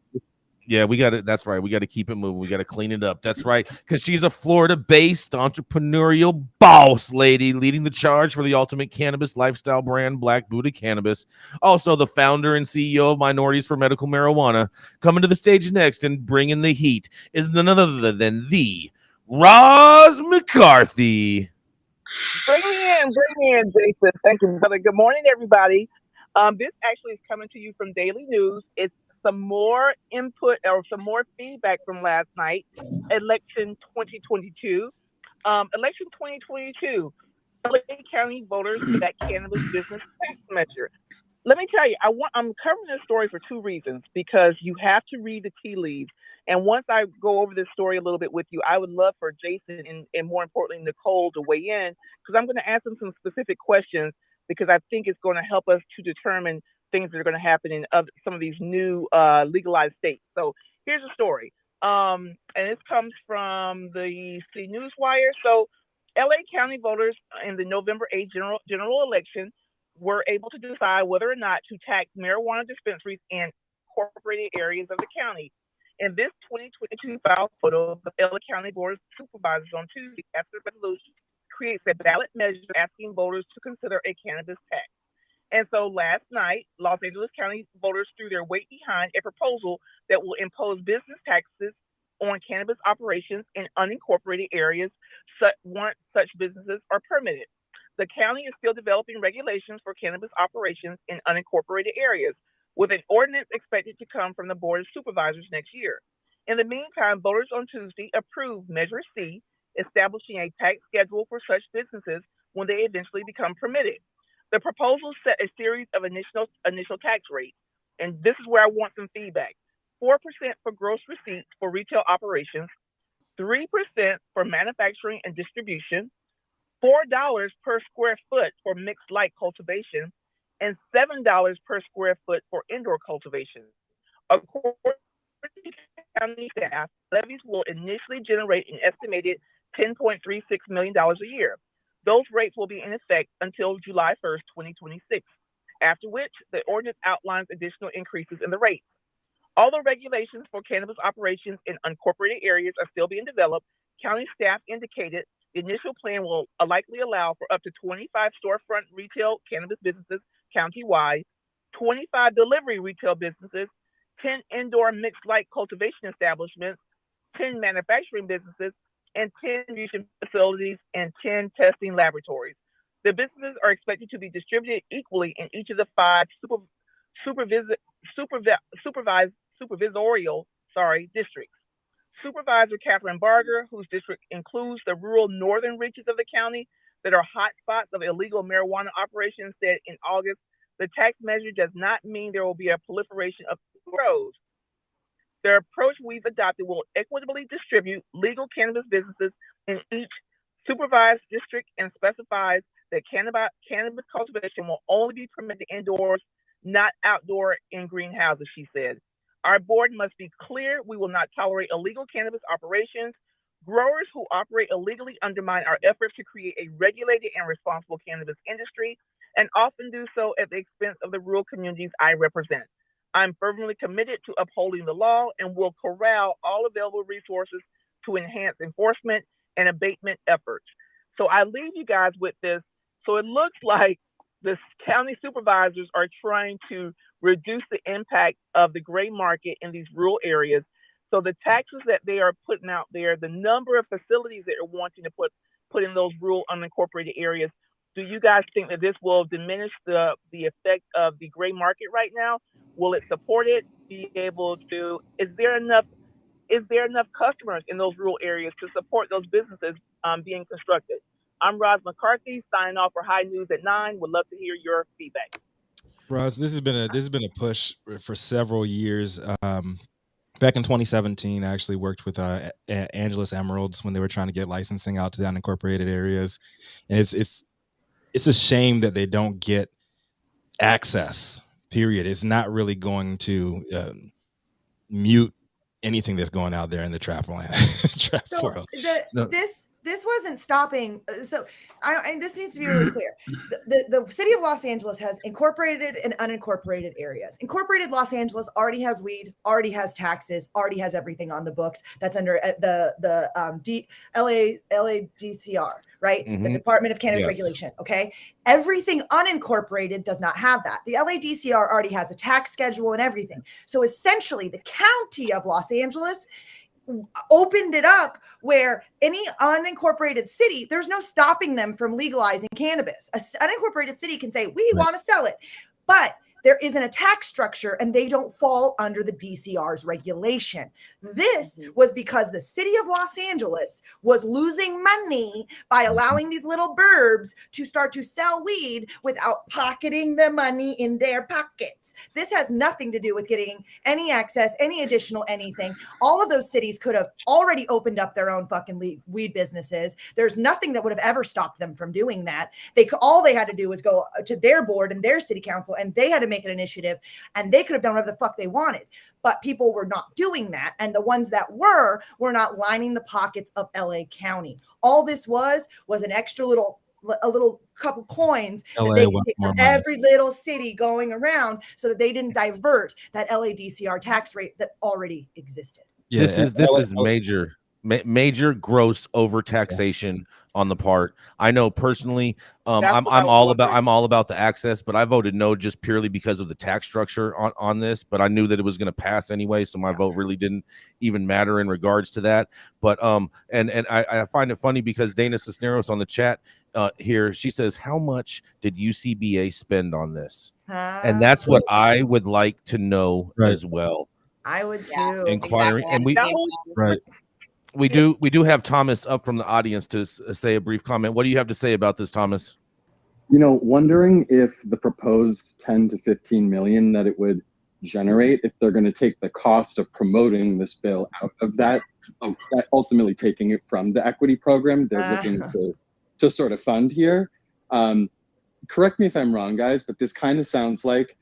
Yeah, we got it. That's right. We got to keep it moving. We got to clean it up. That's right. Because she's a Florida-based entrepreneurial boss lady leading the charge for the ultimate cannabis lifestyle brand, Black Buddha Cannabis. Also, the founder and CEO of Minorities for Medical Marijuana. Coming to the stage next and bringing the heat is none other than the Roz McCarthy. Bring me in, Jason. Thank you, brother. Good morning, everybody. This actually is coming to you from Daily News. It's some more input or some more feedback from last night, election 2022. Election 2022, LA County voters for that cannabis business tax measure. Let me tell you, I'm covering this story for 2 reasons, because you have to read the tea leaves. And once I go over this story a little bit with you, I would love for Jason and more importantly, Nicole to weigh in, because I'm going to ask them some specific questions, because I think it's going to help us to determine things that are going to happen in some of these new legalized states. So here's a story. And this comes from the City Newswire. So LA County voters in the November 8th general election were able to decide whether or not to tax marijuana dispensaries in incorporated areas of the county. In this 2022 file photo of the LA County Board of Supervisors on Tuesday, after the resolution creates a ballot measure asking voters to consider a cannabis tax. And so last night, Los Angeles County voters threw their weight behind a proposal that will impose business taxes on cannabis operations in unincorporated areas once such businesses are permitted. The county is still developing regulations for cannabis operations in unincorporated areas, with an ordinance expected to come from the Board of Supervisors next year. In the meantime, voters on Tuesday approved Measure C, establishing a tax schedule for such businesses when they eventually become permitted. The proposal set a series of initial tax rates, and this is where I want some feedback. 4% for gross receipts for retail operations, 3% for manufacturing and distribution, $4 per square foot for mixed light cultivation, and $7 per square foot for indoor cultivation. According to county staff, levies will initially generate an estimated $10.36 million a year. Those rates will be in effect until July 1st, 2026, after which the ordinance outlines additional increases in the rates. Although regulations for cannabis operations in unincorporated areas are still being developed, county staff indicated the initial plan will likely allow for up to 25 storefront retail cannabis businesses countywide, 25 delivery retail businesses, 10 indoor mixed light cultivation establishments, 10 manufacturing businesses, and 10 distribution facilities and 10 testing laboratories. The businesses are expected to be distributed equally in each of the 5 supervisorial districts. Supervisor Catherine Barger, whose district includes the rural northern reaches of the county that are hot spots of illegal marijuana operations, said in August, the tax measure does not mean there will be a proliferation of grows. The approach we've adopted will equitably distribute legal cannabis businesses in each supervised district and specifies that cannabis cultivation will only be permitted indoors, not outdoor in greenhouses, she said. Our board must be clear. We will not tolerate illegal cannabis operations. Growers who operate illegally undermine our efforts to create a regulated and responsible cannabis industry, and often do so at the expense of the rural communities I represent. I'm firmly committed to upholding the law and will corral all available resources to enhance enforcement and abatement efforts. So I leave you guys with this. So it looks like the county supervisors are trying to reduce the impact of the gray market in these rural areas. So the taxes that they are putting out there, the number of facilities that are wanting to put in those rural unincorporated areas, do you guys think that this will diminish the effect of the gray market right now? Will it support it? Be able to? Is there enough customers in those rural areas to support those businesses being constructed? I'm Roz McCarthy, signing off for High News at 9. Would love to hear your feedback. Roz, this has been a push for several years. Back in 2017, I actually worked with Angeles Emeralds when they were trying to get licensing out to the unincorporated areas, and it's a shame that they don't get access. Period. It's not really going to mute anything that's going out there in the trap land, trap world. This wasn't stopping. So and this needs to be really clear. The city of Los Angeles has incorporated and unincorporated areas. Incorporated Los Angeles already has weed, already has taxes, already has everything on the books. That's under the LADCR, right? Mm-hmm. The Department of Cannabis Regulation. Okay. Everything unincorporated does not have that. The LADCR already has a tax schedule and everything. So essentially the county of Los Angeles opened it up where any unincorporated city, there's no stopping them from legalizing cannabis. An unincorporated city can say, we want to sell it. But there isn't a tax structure and they don't fall under the DCR's regulation. This was because the city of Los Angeles was losing money by allowing these little burbs to start to sell weed without pocketing the money in their pockets. This has nothing to do with getting any access, any additional anything. All of those cities could have already opened up their own fucking weed businesses. There's nothing that would have ever stopped them from doing that. All they had to do was go to their board and their city council, and they had to make an initiative, and they could have done whatever the fuck they wanted. But people were not doing that, and the ones that were not lining the pockets of LA County. All this was an extra little couple coins that they could take from every little city going around, so that they didn't divert that LA DCR tax rate that already existed. Yeah, this is major gross overtaxation on the part. I know personally, I'm all about the access, but I voted no just purely because of the tax structure on this. But I knew that it was going to pass anyway, so my vote really didn't even matter in regards to that. But and I find it funny because Dana Cisneros on the chat here, she says, "How much did UCBA spend on this?" And that's what I would like to know as well. I would too. Inquiring, and we do have Thomas up from the audience to say a brief comment. What do you have to say about this, Thomas? Wondering if the proposed 10 to 15 million that it would generate, if they're going to take the cost of promoting this bill out of that, ultimately taking it from the equity program they're looking to sort of fund here. Correct me if I'm wrong, guys, but this kind of sounds like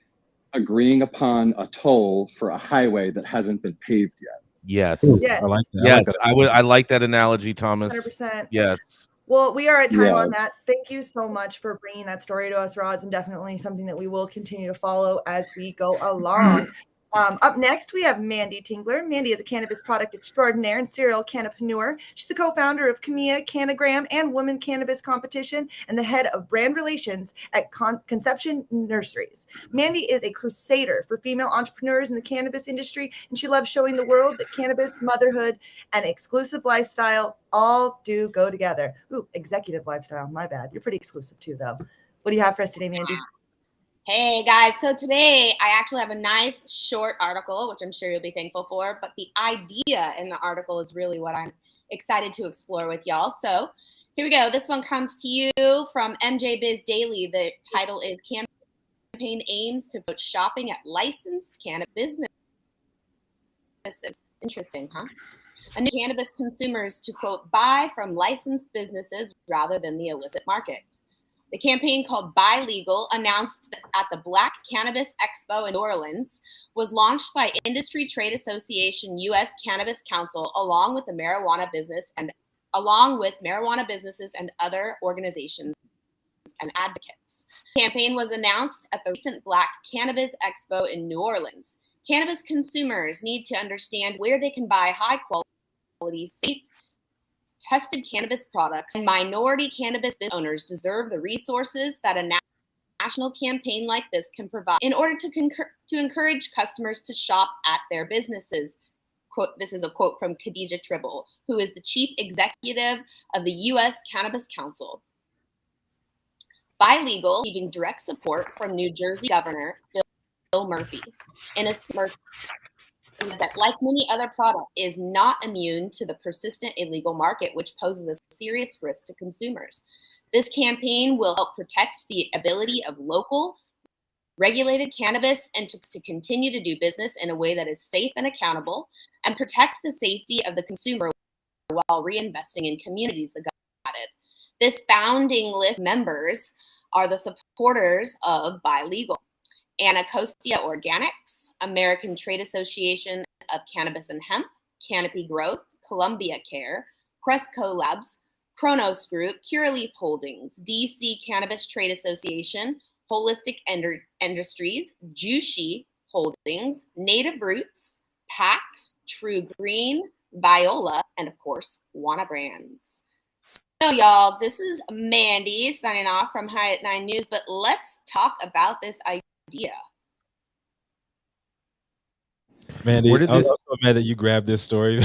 agreeing upon a toll for a highway that hasn't been paved yet. Yes. Yes. I like that. I like that analogy, Thomas. 100%. Yes. Well, we are at time on that. Thank you so much for bringing that story to us, Roz, and definitely something that we will continue to follow as we go along. Up next, we have Mandy Tingler. Mandy is a cannabis product extraordinaire and serial cannapreneur. She's the co-founder of Camilla Cannagram and Women Cannabis Competition and the head of brand relations at Conception Nurseries. Mandy is a crusader for female entrepreneurs in the cannabis industry, and she loves showing the world that cannabis, motherhood, and exclusive lifestyle all do go together. Ooh, executive lifestyle. My bad. You're pretty exclusive too, though. What do you have for us today, Mandy? Hey guys, so today I actually have a nice short article, which I'm sure you'll be thankful for, but the idea in the article is really what I'm excited to explore with y'all. So here we go. This one comes to you from MJ Biz Daily. The title is Campaign Aims to Promote Shopping at Licensed Cannabis Businesses. Interesting, huh? And cannabis consumers to, quote, buy from licensed businesses rather than the illicit market. The campaign, called Buy Legal, announced at the Black Cannabis Expo in New Orleans, was launched by Industry Trade Association U.S. Cannabis Council, along with marijuana businesses and other organizations and advocates. The campaign was announced at the recent Black Cannabis Expo in New Orleans. Cannabis consumers need to understand where they can buy high-quality, safe, tested cannabis products, and minority cannabis business owners deserve the resources that a national campaign like this can provide in order to encourage customers to shop at their businesses. Quote, this is a quote from Khadija Tribble, who is the chief executive of the U.S. Cannabis Council. Buy Legal, receiving direct support from New Jersey Governor Bill Murphy, in a that, like many other products, is not immune to the persistent illegal market, which poses a serious risk to consumers. This campaign will help protect the ability of local, regulated cannabis entities to continue to do business in a way that is safe and accountable, and protect the safety of the consumer while reinvesting in communities that got it. This founding list members are the supporters of Buy Legal: Anacostia Organics, American Trade Association of Cannabis and Hemp, Canopy Growth, Columbia Care, Cresco Labs, Kronos Group, Curaleaf Holdings, DC Cannabis Trade Association, Holistic Industries, Jushi Holdings, Native Roots, PAX, True Green, Viola, and of course, Wana Brands. So y'all, this is Mandy signing off from High at 9 News, but let's talk about this idea. Mandy, I was so mad that you grabbed this story.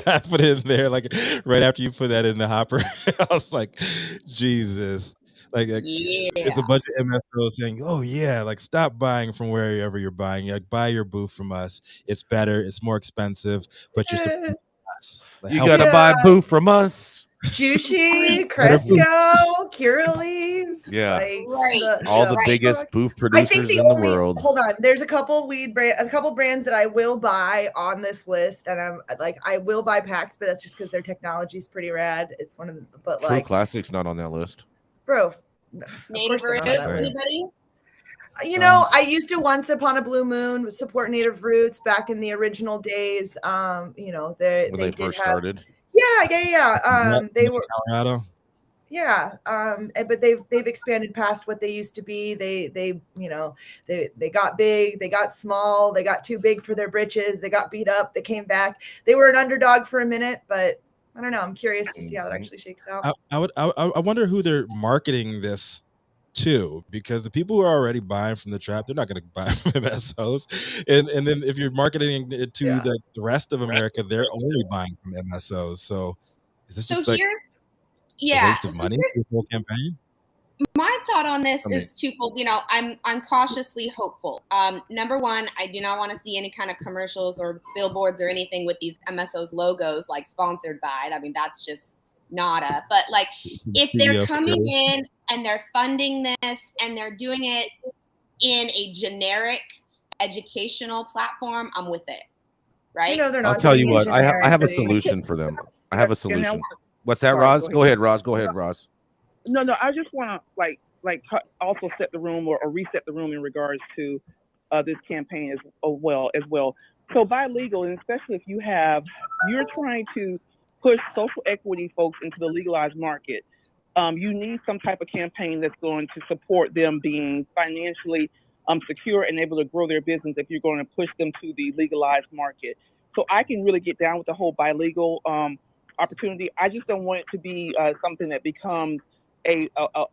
I put it in there like right after you put that in the hopper. I was like, Jesus. It's a bunch of MSOs saying, "Oh yeah, like stop buying from wherever you're buying. Like buy your booth from us. It's better. It's more expensive, but you're supporting us. Like, You help gotta us." buy booth from us. Juicy, Better booth. Cresco, Curaleaf, Yeah. like Right. All the Right. biggest booth I think producers in the only world. hold on. There's a couple brands that I will buy on this list, and I'm like, I will buy packs, but that's just because their technology is pretty rad. It's one of the, but True like, Classic's not on that list. bro, of Native course they're not Roots, on that list. anybody? You know, I used to once upon a blue moon support Native Roots back in the original days. You know, they When they did first have, started. yeah. They were. Colorado. Yeah, but they've expanded past what they used to be. They you know, they got big, they got small, they got too big for their britches, they got beat up, they came back. They were an underdog for a minute, but I don't know. I'm curious to see how that actually shakes out. I wonder who they're marketing this to, because the people who are already buying from the trap, they're not going to buy from MSOs, and then if you're marketing it to the rest of America, they're only buying from MSOs. So is this just like a waste of money for the whole campaign? My thought on this is twofold. You know, I'm cautiously hopeful. Number one, I do not want to see any kind of commercials or billboards or anything with these MSOs logos like sponsored by. I mean, that's just nada. But like, if they're coming in and they're funding this and they're doing it in a generic educational platform, I'm with it. Right? You know, they're not. I'll tell you what. I have a solution for them. I have a solution. What's that, Roz? Go ahead, Roz. Go ahead, Roz. No, I just want to like also set the room or reset the room in regards to this campaign as well. So buy legal, and especially if you're trying to push social equity folks into the legalized market, you need some type of campaign that's going to support them being financially secure and able to grow their business if you're going to push them to the legalized market. So I can really get down with the whole buy legal opportunity. I just don't want it to be something that becomes a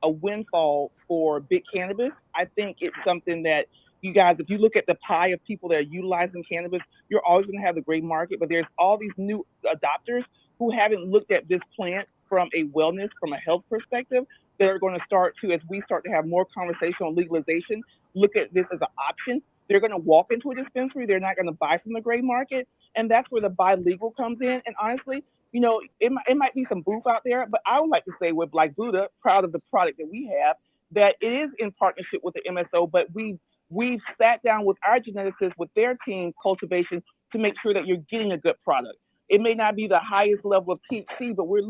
windfall for big cannabis. I think it's something that you guys, if you look at the pie of people that are utilizing cannabis, you're always going to have the gray market, but there's all these new adopters who haven't looked at this plant from a wellness, from a health perspective, that are going to start to, as we start to have more conversation on legalization, look at this as an option. They're going to walk into a dispensary. They're not going to buy from the gray market. And that's where the buy legal comes in. And honestly, you know, it might be some booth out there, but I would like to say with Black Buddha, proud of the product that we have, that it is in partnership with the MSO, but we've sat down with our geneticists, with their team cultivation, to make sure that you're getting a good product. It may not be the highest level of THC, but we're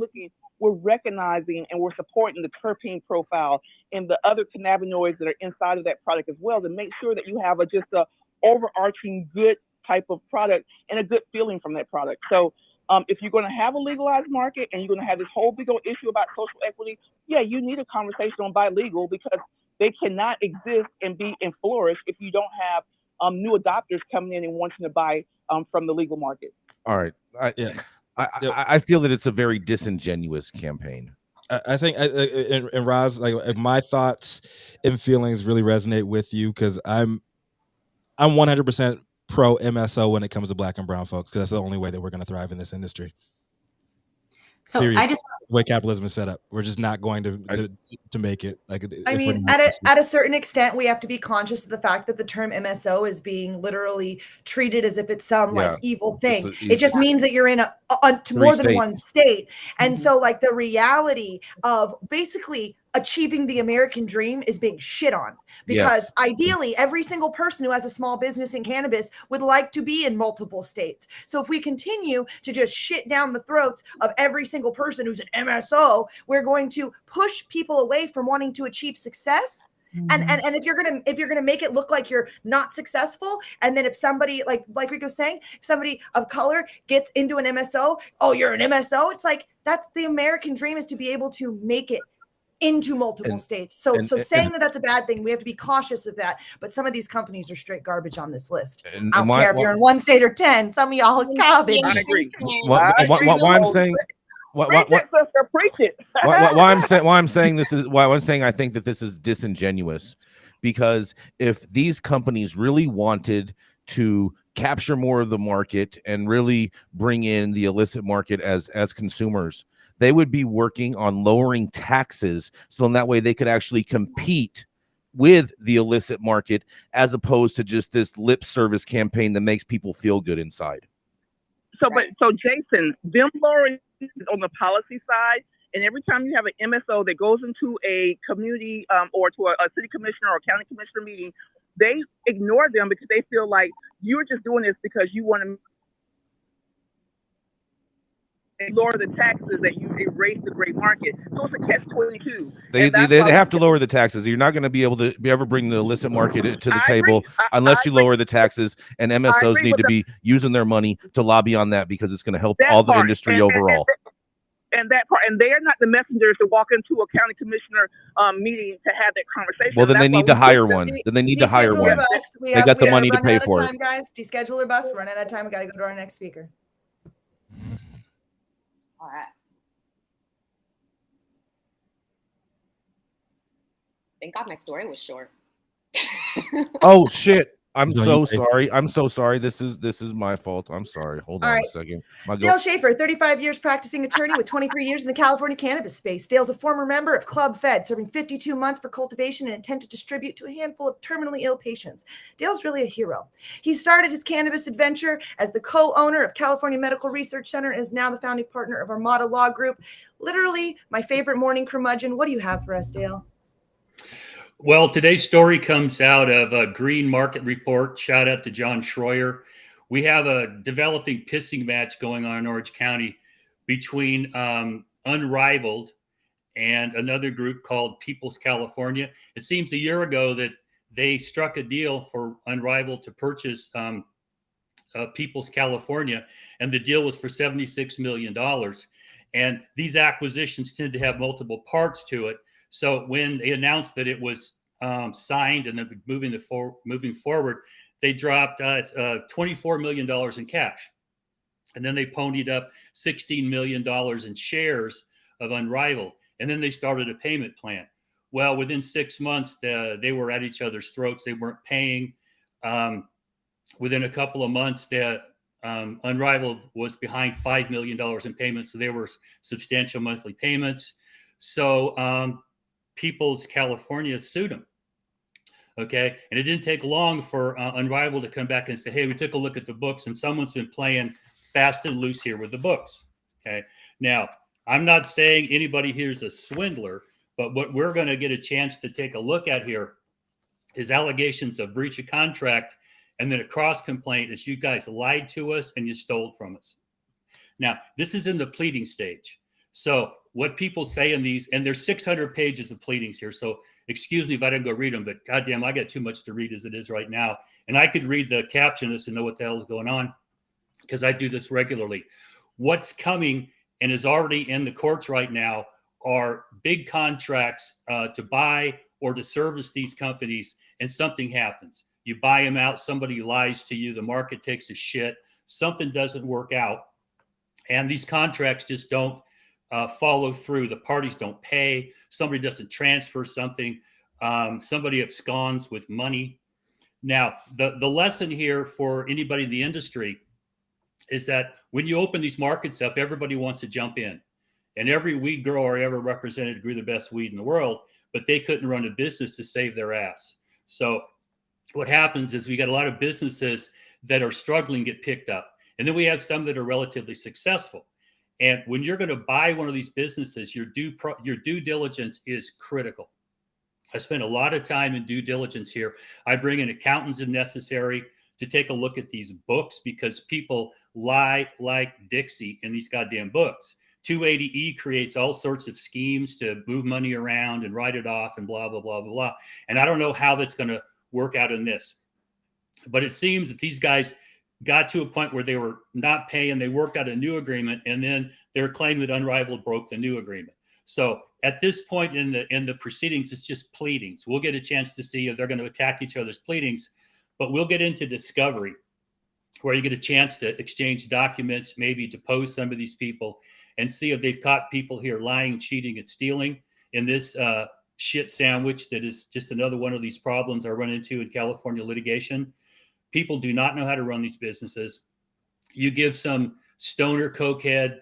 recognizing and we're supporting the terpene profile and the other cannabinoids that are inside of that product as well, to make sure that you have just a overarching good type of product and a good feeling from that product. So if you're going to have a legalized market and you're going to have this whole big old issue about social equity, yeah, you need a conversation on buy legal, because they cannot exist and flourish if you don't have new adopters coming in and wanting to buy from the legal market. All right. I feel that it's a very disingenuous campaign. I think, and Roz, like my thoughts and feelings really resonate with you, because I'm 100% pro MSO when it comes to Black and brown folks, because that's the only way that we're going to thrive in this industry. So Period. I just, the way capitalism is set up, we're just not going to make it. Like, I mean, at a certain extent, we have to be conscious of the fact that the term MSO is being literally treated as if it's some like evil thing. It just means that you're in to more than one state. And so like the reality of basically achieving the American dream is being shit on, because ideally every single person who has a small business in cannabis would like to be in multiple states. So if we continue to just shit down the throats of every single person who's an MSO, we're going to push people away from wanting to achieve success. And if you're gonna make it look like you're not successful, and then if somebody like Rico's saying, if somebody of color gets into an MSO, oh, you're an MSO. It's like, that's the American dream, is to be able to make it into multiple states. So saying that that's a bad thing, we have to be cautious of that. But some of these companies are straight garbage on this list. I don't care if you're in one state or 10. Some of y'all are garbage. I agree. Why I'm saying I think that this is disingenuous, because if these companies really wanted to capture more of the market and really bring in the illicit market as consumers, They would be working on lowering taxes, so in that way they could actually compete with the illicit market, as opposed to just this lip service campaign that makes people feel good inside. So, so Jason, them lowering on the policy side, and every time you have an MSO that goes into a community or to a city commissioner or county commissioner meeting, they ignore them because they feel like you're just doing this because you want to lower the taxes that you erase the gray market. So it's a catch-22. They have to lower the taxes. You're not going to be able to ever bring the illicit market to the table unless you lower the taxes, and MSOs need to be using their money to lobby on that, because it's going to help all the industry overall. And that part, and they are not the messengers to walk into a county commissioner meeting to have that conversation. Well, then they need to hire one. Then they need to hire one. They got the money to pay for it. Guys, descheduler bus. We're running out of time. We got to go to our next speaker. All right. Thank God my story was short. Oh shit. I'm so sorry. I'm so sorry. This is my fault. I'm sorry. Hold on a second. Dale Schaefer, 35 years practicing attorney with 23 years in the California cannabis space. Dale's a former member of Club Fed, serving 52 months for cultivation and intent to distribute to a handful of terminally ill patients. Dale's really a hero. He started his cannabis adventure as the co-owner of California Medical Research Center and is now the founding partner of Armada Law Group. Literally my favorite morning curmudgeon. What do you have for us, Dale? Well, today's story comes out of a Green Market Report. Shout out to John Schroyer. We have a developing pissing match going on in Orange County between Unrivaled and another group called People's California. It seems a year ago that they struck a deal for Unrivaled to purchase People's California, and the deal was for $76 million. And these acquisitions tend to have multiple parts to it. So when they announced that it was signed and then moving forward, they dropped $24 million in cash. And then they ponied up $16 million in shares of Unrivaled. And then they started a payment plan. Well, within 6 months, they were at each other's throats. They weren't paying. Within a couple of months, Unrivaled was behind $5 million in payments. So there were substantial monthly payments. So People's California sued them. Okay. And it didn't take long for Unrivaled to come back and say, hey, we took a look at the books and someone's been playing fast and loose here with the books. Okay. Now, I'm not saying anybody here is a swindler, but what we're going to get a chance to take a look at here is allegations of breach of contract, and then a cross complaint is you guys lied to us and you stole from us. Now, this is in the pleading stage. So what people say in these, and there's 600 pages of pleadings here. So excuse me if I didn't go read them, but goddamn, I got too much to read as it is right now. And I could read the caption of this and know what the hell is going on because I do this regularly. What's coming and is already in the courts right now are big contracts to buy or to service these companies, and something happens. You buy them out, somebody lies to you, the market takes a shit, something doesn't work out, and these contracts just don't follow through. The parties don't pay. Somebody doesn't transfer something. Somebody absconds with money. Now, the lesson here for anybody in the industry is that when you open these markets up, everybody wants to jump in. And every weed grower I ever represented grew the best weed in the world, but they couldn't run a business to save their ass. So what happens is we got a lot of businesses that are struggling get picked up. And then we have some that are relatively successful. And when you're going to buy one of these businesses, your due diligence is critical. I spend a lot of time in due diligence here. I bring in accountants if necessary to take a look at these books because people lie like Dixie in these goddamn books. 280E creates all sorts of schemes to move money around and write it off and blah, blah, blah, blah, blah. And I don't know how that's going to work out in this. But it seems that these guys got to a point where they were not paying. They worked out a new agreement, and then they're claiming that Unrivaled broke the new agreement. So at this point in the proceedings, it's just pleadings. We'll get a chance to see if they're going to attack each other's pleadings, but we'll get into discovery, where you get a chance to exchange documents, maybe depose some of these people, and see if they've caught people here lying, cheating, and stealing in this shit sandwich that is just another one of these problems I run into in California litigation. People do not know how to run these businesses. You give some stoner cokehead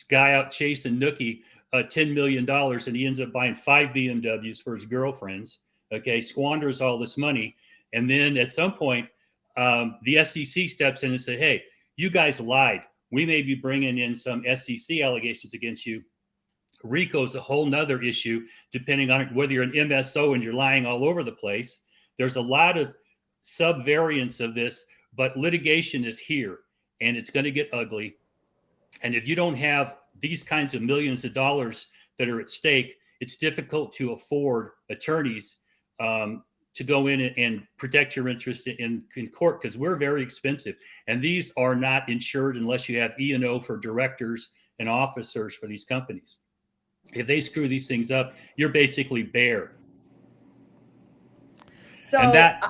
guy out chasing Nookie $10 million, and he ends up buying 5 BMWs for his girlfriends. Okay, squanders all this money, and then at some point, the SEC steps in and say, "Hey, you guys lied. We may be bringing in some SEC allegations against you." RICO's a whole nother issue, depending on whether you're an MSO and you're lying all over the place. There's a lot of sub-variants of this, but litigation is here, and it's going to get ugly. And if you don't have these kinds of millions of dollars that are at stake, it's difficult to afford attorneys to go in and protect your interests in court, because we're very expensive. And these are not insured unless you have E&O for directors and officers for these companies. If they screw these things up, you're basically bare. So and that,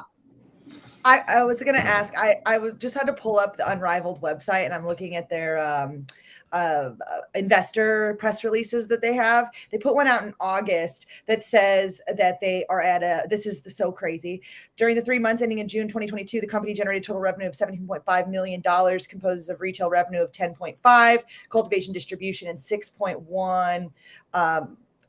I was going to ask, I just had to pull up the Unrivaled website, and I'm looking at their investor press releases that they have. They put one out in August that says that they are at this is so crazy. During the 3 months ending in June 2022, the company generated total revenue of $17.5 million, composed of retail revenue of 10.5, cultivation distribution, and 6.1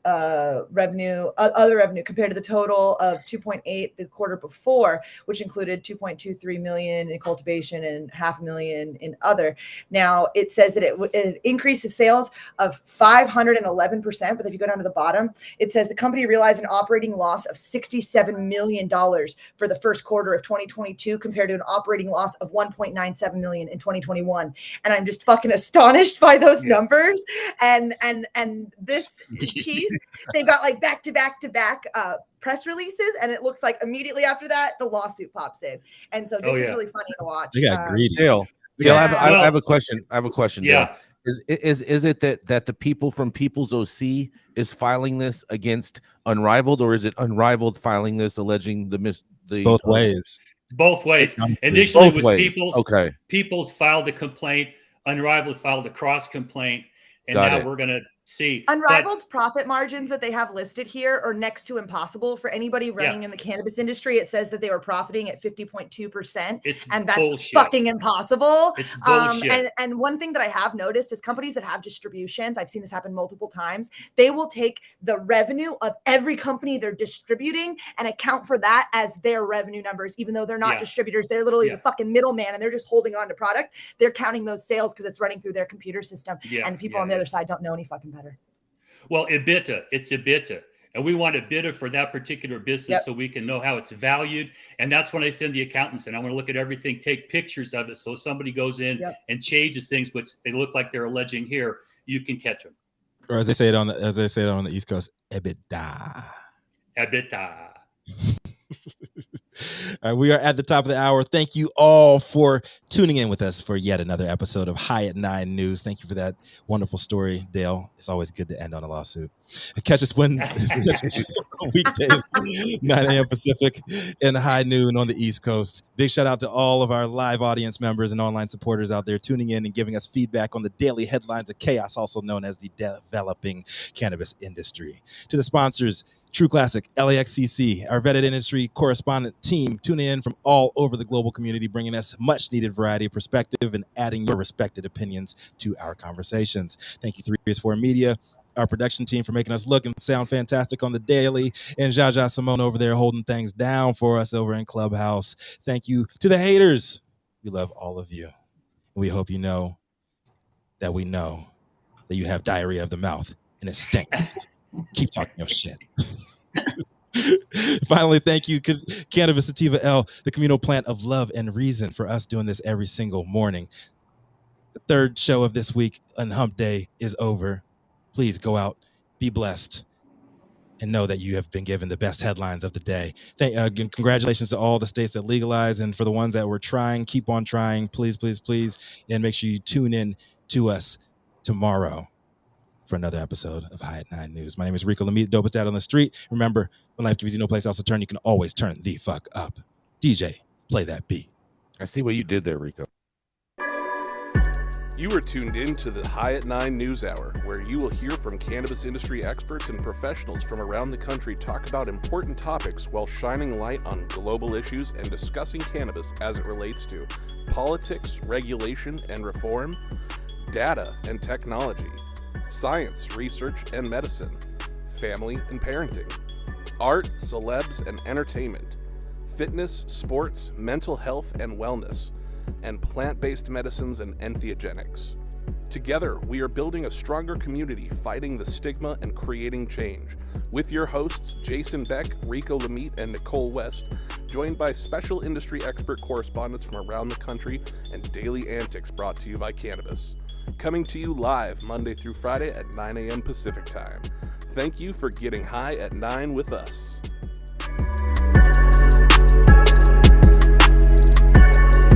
other revenue, compared to the total of 2.8 the quarter before, which included 2.23 million in cultivation and $500,000 in other. Now it says that an increase of sales of 511%, but if you go down to the bottom, it says the company realized an operating loss of $67 million for the first quarter of 2022, compared to an operating loss of 1.97 million in 2021. And I'm just fucking astonished by those numbers. And this piece, they've got like back to back press releases, and it looks like immediately after that the lawsuit pops in, and so this is really funny to watch. They got greedy. Dale, I have a question. Yeah. Dale. Is it that the people from People's OC is filing this against Unrivaled, or is it Unrivaled filing this alleging the both ways? Both ways. Initially, it was People's. Okay. People's filed a complaint. Unrivaled filed a cross complaint, and now we're going to see. Unrivaled profit margins that they have listed here are next to impossible for anybody running in the cannabis industry. It says that they were profiting at 50.2%, and that's bullshit. Fucking impossible. It's bullshit. And one thing that I have noticed is companies that have distributions, I've seen this happen multiple times, they will take the revenue of every company they're distributing and account for that as their revenue numbers, even though they're not distributors. They're literally the fucking middleman, and they're just holding on to product. They're counting those sales because it's running through their computer system, and the people on the other side don't know any fucking better. Well, EBITDA, it's EBITDA. And we want EBITDA for that particular business so we can know how it's valued. And that's when I send the accountants in. I want to look at everything, take pictures of it. So if somebody goes in and changes things, which they look like they're alleging here, you can catch them. Or as they say it on the East Coast, EBITDA. EBITDA. All right, we are at the top of the hour. Thank you all for tuning in with us for yet another episode of High at 9 News. Thank you for that wonderful story, Dale. It's always good to end on a lawsuit. Catch us weekdays, 9 a.m. Pacific and high noon on the East Coast. Big shout out to all of our live audience members and online supporters out there tuning in and giving us feedback on the daily headlines of chaos, also known as the developing cannabis industry. To the sponsors, True Classic, LAXCC, our vetted industry correspondent team, tuning in from all over the global community, bringing us much needed variety of perspective and adding your respected opinions to our conversations. Thank you, 3 Media, our production team, for making us look and sound fantastic on the daily, and Jaja Simone over there holding things down for us over in Clubhouse. Thank you to the haters. We love all of you. We hope you know that we know that you have diarrhea of the mouth and it stinks. Keep talking your shit. Finally, thank you, Cannabis Sativa L, the communal plant of love and reason, for us doing this every single morning. The third show of this week on Hump Day is over. Please go out, be blessed, and know that you have been given the best headlines of the day. Congratulations to all the states that legalize, and for the ones that were trying, keep on trying, please, please, please, and make sure you tune in to us tomorrow for another episode of High at 9 News. My name is Rico Lamitte, dopest dad on the street. Remember, when life gives you no place else to turn, you can always turn the fuck up. DJ, play that beat. I see what you did there, Rico. You are tuned in to the High at 9 News Hour, where you will hear from cannabis industry experts and professionals from around the country talk about important topics while shining light on global issues and discussing cannabis as it relates to politics, regulation, and reform. data and technology, science, research, and medicine, family and parenting, art, celebs, and entertainment, fitness, sports, mental health and wellness, and plant-based medicines and enthogenics. Together, we are building a stronger community, fighting the stigma and creating change. With your hosts, Jason Beck, Rico Lamitte, and Nicole West, joined by special industry expert correspondents from around the country and daily antics brought to you by Cannabis. Coming to you live Monday through Friday at 9 a.m. Pacific Time. Thank you for getting high at 9 with us.